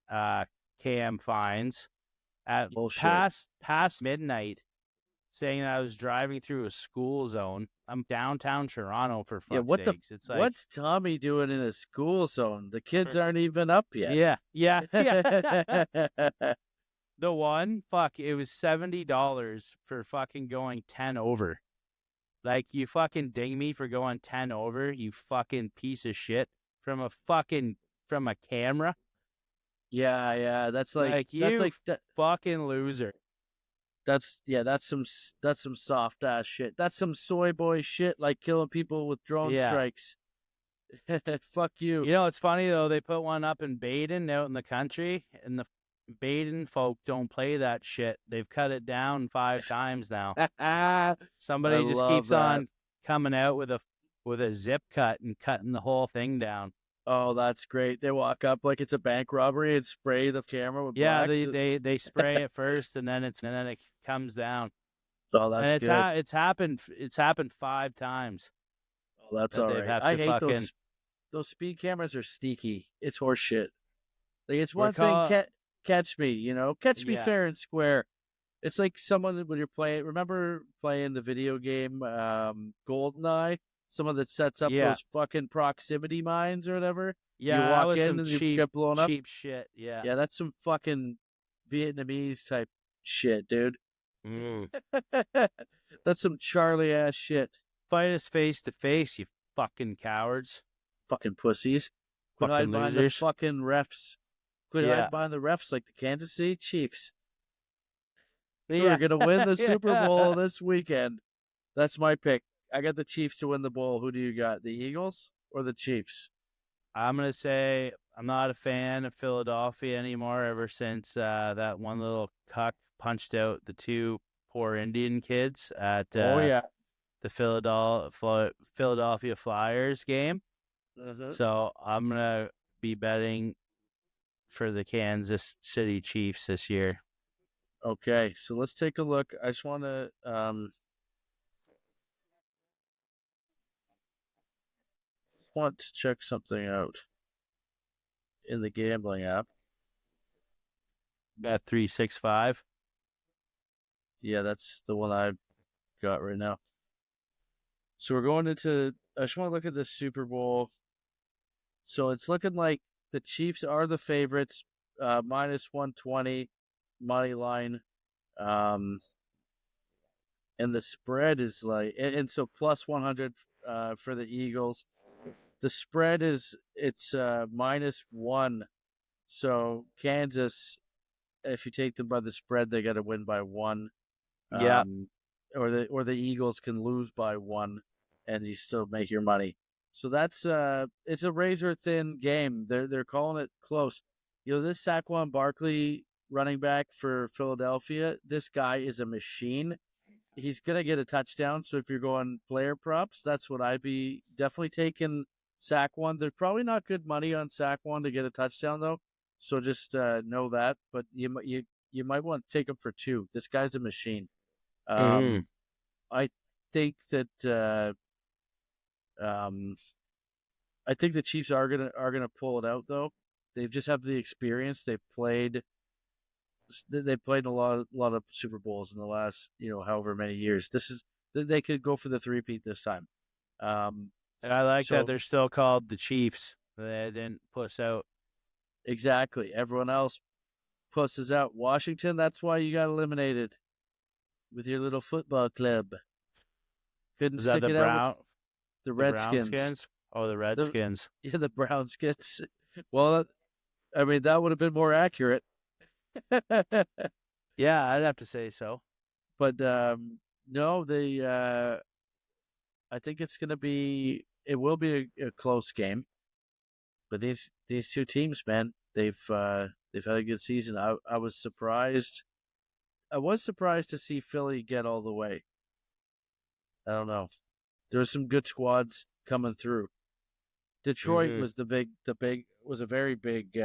cam fines at past midnight, saying that I was driving through a school zone. I'm downtown Toronto, for fuck's sakes. It's like, what's Tommy doing in a school zone? The kids aren't even up yet. Yeah. The one, it was $70 for fucking going 10 over. Like, you fucking ding me for going 10 over, you fucking piece of shit, from a camera. Yeah, that's like fucking loser. That's some soft ass shit. That's some soy boy shit, like killing people with drone Yeah. strikes. Fuck you. You know, it's funny though. They put one up in Baden out in the country, and the Baden folk don't play that shit. They've cut it down 5 times now. I Somebody just love keeps that. on coming out with a zip cut and cutting the whole thing down. Oh, that's great. They walk up like it's a bank robbery and spray the camera with Yeah, black. they spray it first, and then it comes down. Oh, that's And good. it's happened 5 times Oh, that's that all they've right. had I to hate fucking. those speed cameras are sneaky. It's horse shit. Like it's We're one thing, call catch me, catch me Yeah, fair and square. It's like someone when you're playing. Remember playing the video game GoldenEye? Someone that sets up yeah, those fucking proximity mines or whatever. You yeah. That walk was in some and you get blown up. cheap shit. Yeah. Yeah, that's some fucking Vietnamese type shit, dude. Mm. That's some Charlie ass shit. Fight us face to face, you fucking cowards, Fucking pussies. Quit fucking hiding behind the losers. fucking refs. Quit Yeah, hiding behind the refs like the Kansas City Chiefs. Who yeah, are going to win the Super Bowl yeah. this weekend? That's my pick. I got the Chiefs to win the bowl. Who do you got? The Eagles or the Chiefs? I'm gonna say I'm not a fan of Philadelphia anymore. Ever since that one little cuck punched out the 2 poor Indian kids at Oh yeah. the Philadelphia Flyers game. Uh-huh. So I'm gonna be betting for the Kansas City Chiefs this year. Okay, so let's take a look. I just want to check something out in the gambling app. Bet 365. Yeah, that's the one I've got right now. So we're going into. I just want to look at the Super Bowl. So it's looking like the Chiefs are the favorites, minus 120 money line, and the spread is like, and so plus 100 for the Eagles. The spread it's minus 1. So Kansas, if you take them by the spread, they got to win by 1. Yeah. Or the Eagles can lose by 1, and you still make your money. So that's it's a razor thin game. They're calling it close. This Saquon Barkley running back for Philadelphia, this guy is a machine. He's gonna get a touchdown. So if you're going player props, that's what I'd be definitely taking Saquon. They're probably not good money on Saquon to get a touchdown though. So just know that. But you might want to take him for 2. This guy's a machine. Mm-hmm. I think that I think the Chiefs are gonna pull it out though. They just have the experience. They played in a lot of Super Bowls in the last however many years. They could go for the three-peat this time. And I like that they're still called the Chiefs. They didn't puss out. Exactly. Everyone else pusses out. Washington, that's why you got eliminated with your little football club. Couldn't stick it out with the Redskins. Brownskins? Oh, the Redskins. The Brownskins. Well, I mean, that would have been more accurate. Yeah, I'd have to say so. But no, I think it will be a close game. But these 2 teams, man, they've had a good season. I was surprised. I was surprised to see Philly get all the way. I don't know. There were some good squads coming through. Detroit was was a very big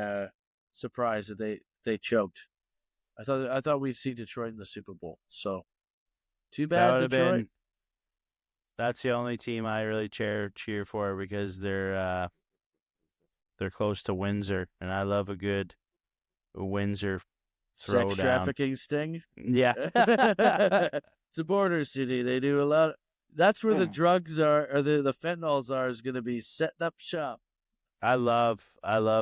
surprise that they choked. I thought we'd see Detroit in the Super Bowl. So too bad, Detroit. That's the only team I really cheer for because they're close to Windsor, and I love a good Windsor throwdown. Sex trafficking sting. Yeah. It's a border city. They do a lot. That's where the drugs are, or the fentanyls are, is going to be setting up shop. I love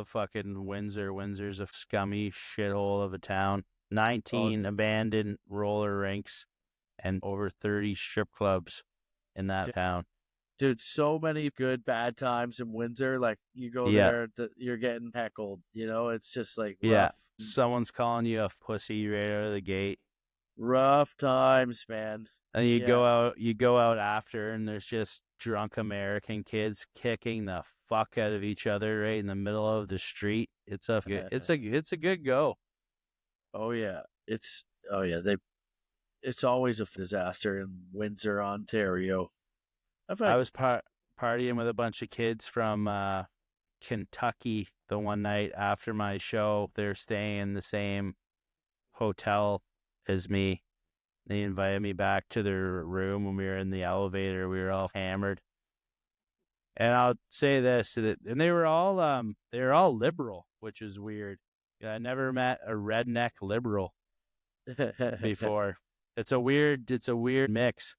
fucking Windsor. Windsor's a scummy shithole of a town. 19 abandoned roller rinks and over 30 strip clubs in that town. Dude, so many good bad times in Windsor. Like you go there, you're getting heckled. It's just like rough. Yeah, someone's calling you a pussy right out of the gate. Rough times, man. And you go out after, and there's just drunk American kids kicking the fuck out of each other right in the middle of the street. It's a good go. Oh yeah, it's always a disaster in Windsor, Ontario. I was partying with a bunch of kids from Kentucky the one night after my show. They're staying in the same hotel as me. They invited me back to their room when we were in the elevator. We were all hammered. And I'll say this, and they were all liberal, which is weird. I never met a redneck liberal before. It's a weird mix.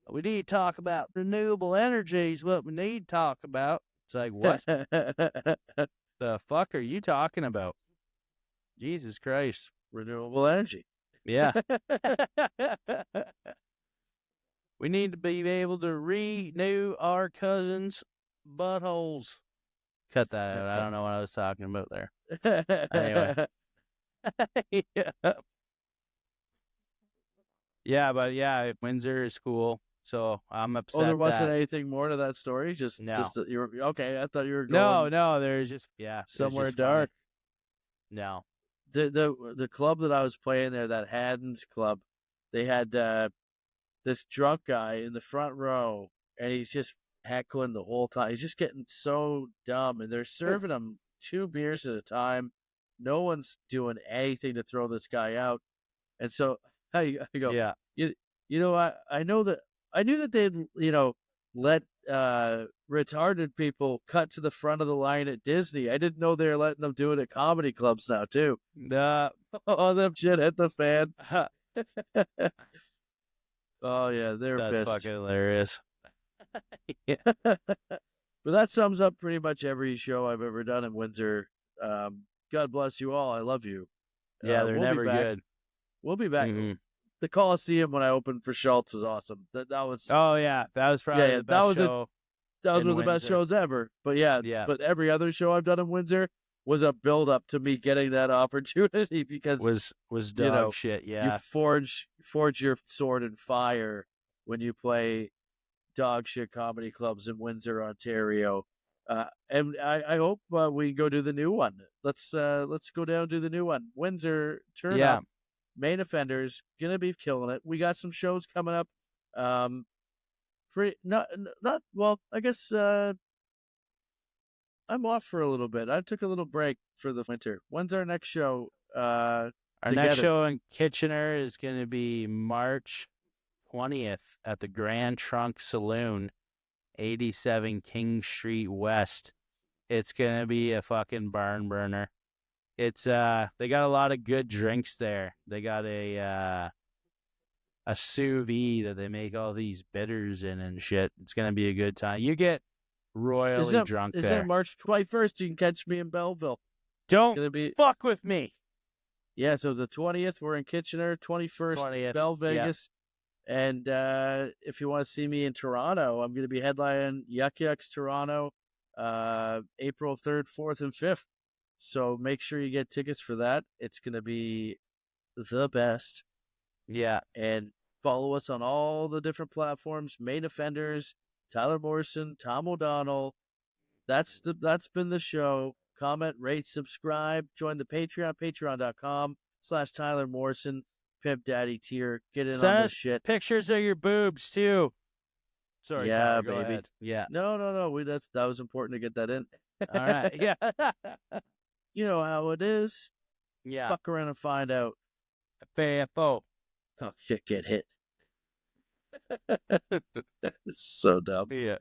We need to talk about renewable energy is what we need to talk about. It's like, what the fuck are you talking about? Jesus Christ. Renewable energy. Yeah. We need to be able to renew our cousins' buttholes. Cut that out. I don't know what I was talking about there. Anyway. Yeah, but yeah, Windsor is cool. So I'm upset. Oh, there wasn't anything more to that story? Just that you were okay. I thought you were going. No, there's just somewhere dark. No. The club that I was playing there, that Haddon's Club, they had this drunk guy in the front row, and he's just heckling the whole time. He's just getting so dumb, and they're serving him 2 beers at a time. No one's doing anything to throw this guy out. And so I go, yeah, you know, I knew that they'd let retarded people cut to the front of the line at Disney. I didn't know they were letting them do it at comedy clubs now too. Oh, them shit hit the fan. Oh yeah, they're that's pissed. Fucking hilarious. Yeah. But that sums up pretty much every show I've ever done in Windsor. God bless you all. I love you. Yeah, they're never good. We'll be back. Mm-hmm. The Coliseum when I opened for Schultz was awesome. That was. Oh yeah, that was probably the best show. That was one of the best shows ever. But yeah. But every other show I've done in Windsor was a build up to me getting that opportunity because was dog shit. Yeah, you forge your sword in fire when you play dog shit comedy clubs in Windsor, Ontario. And I hope we go do the new one. Let's go down to the new one. Windsor, turn up. Main Offenders, gonna be killing it. We got some shows coming up. Well, I guess I'm off for a little bit. I took a little break for the winter. When's our next show? Our next show in Kitchener is gonna be March 20th at the Grand Trunk Saloon, 87 King Street West. It's gonna be a fucking barn burner. It's they got a lot of good drinks there. They got a sous vide that they make all these bitters in and shit. It's gonna be a good time. You get royally drunk there. Is that March 21st? You can catch me in Belleville. Don't fuck with me. Yeah, so the 20th we're in Kitchener, 21st Bell Vegas. Yeah. And if you want to see me in Toronto, I'm gonna be headlining Yuck Yucks Toronto, April 3rd, 4th, and 5th. So make sure you get tickets for that. It's going to be the best. Yeah. And follow us on all the different platforms. Main Offenders, Tyler Morrison, Tom O'Donnell. That's been the show. Comment, rate, subscribe. Join the Patreon, patreon.com/Tyler Morrison. Pimp Daddy tier. Get in on this shit. Pictures of your boobs too. Sorry, yeah, Tyler, go baby. ahead. Yeah. No. That was important to get that in. All right. Yeah. You know how it is. Yeah. Fuck around and find out. FAFO. Oh, shit, get hit. So dumb. Yeah.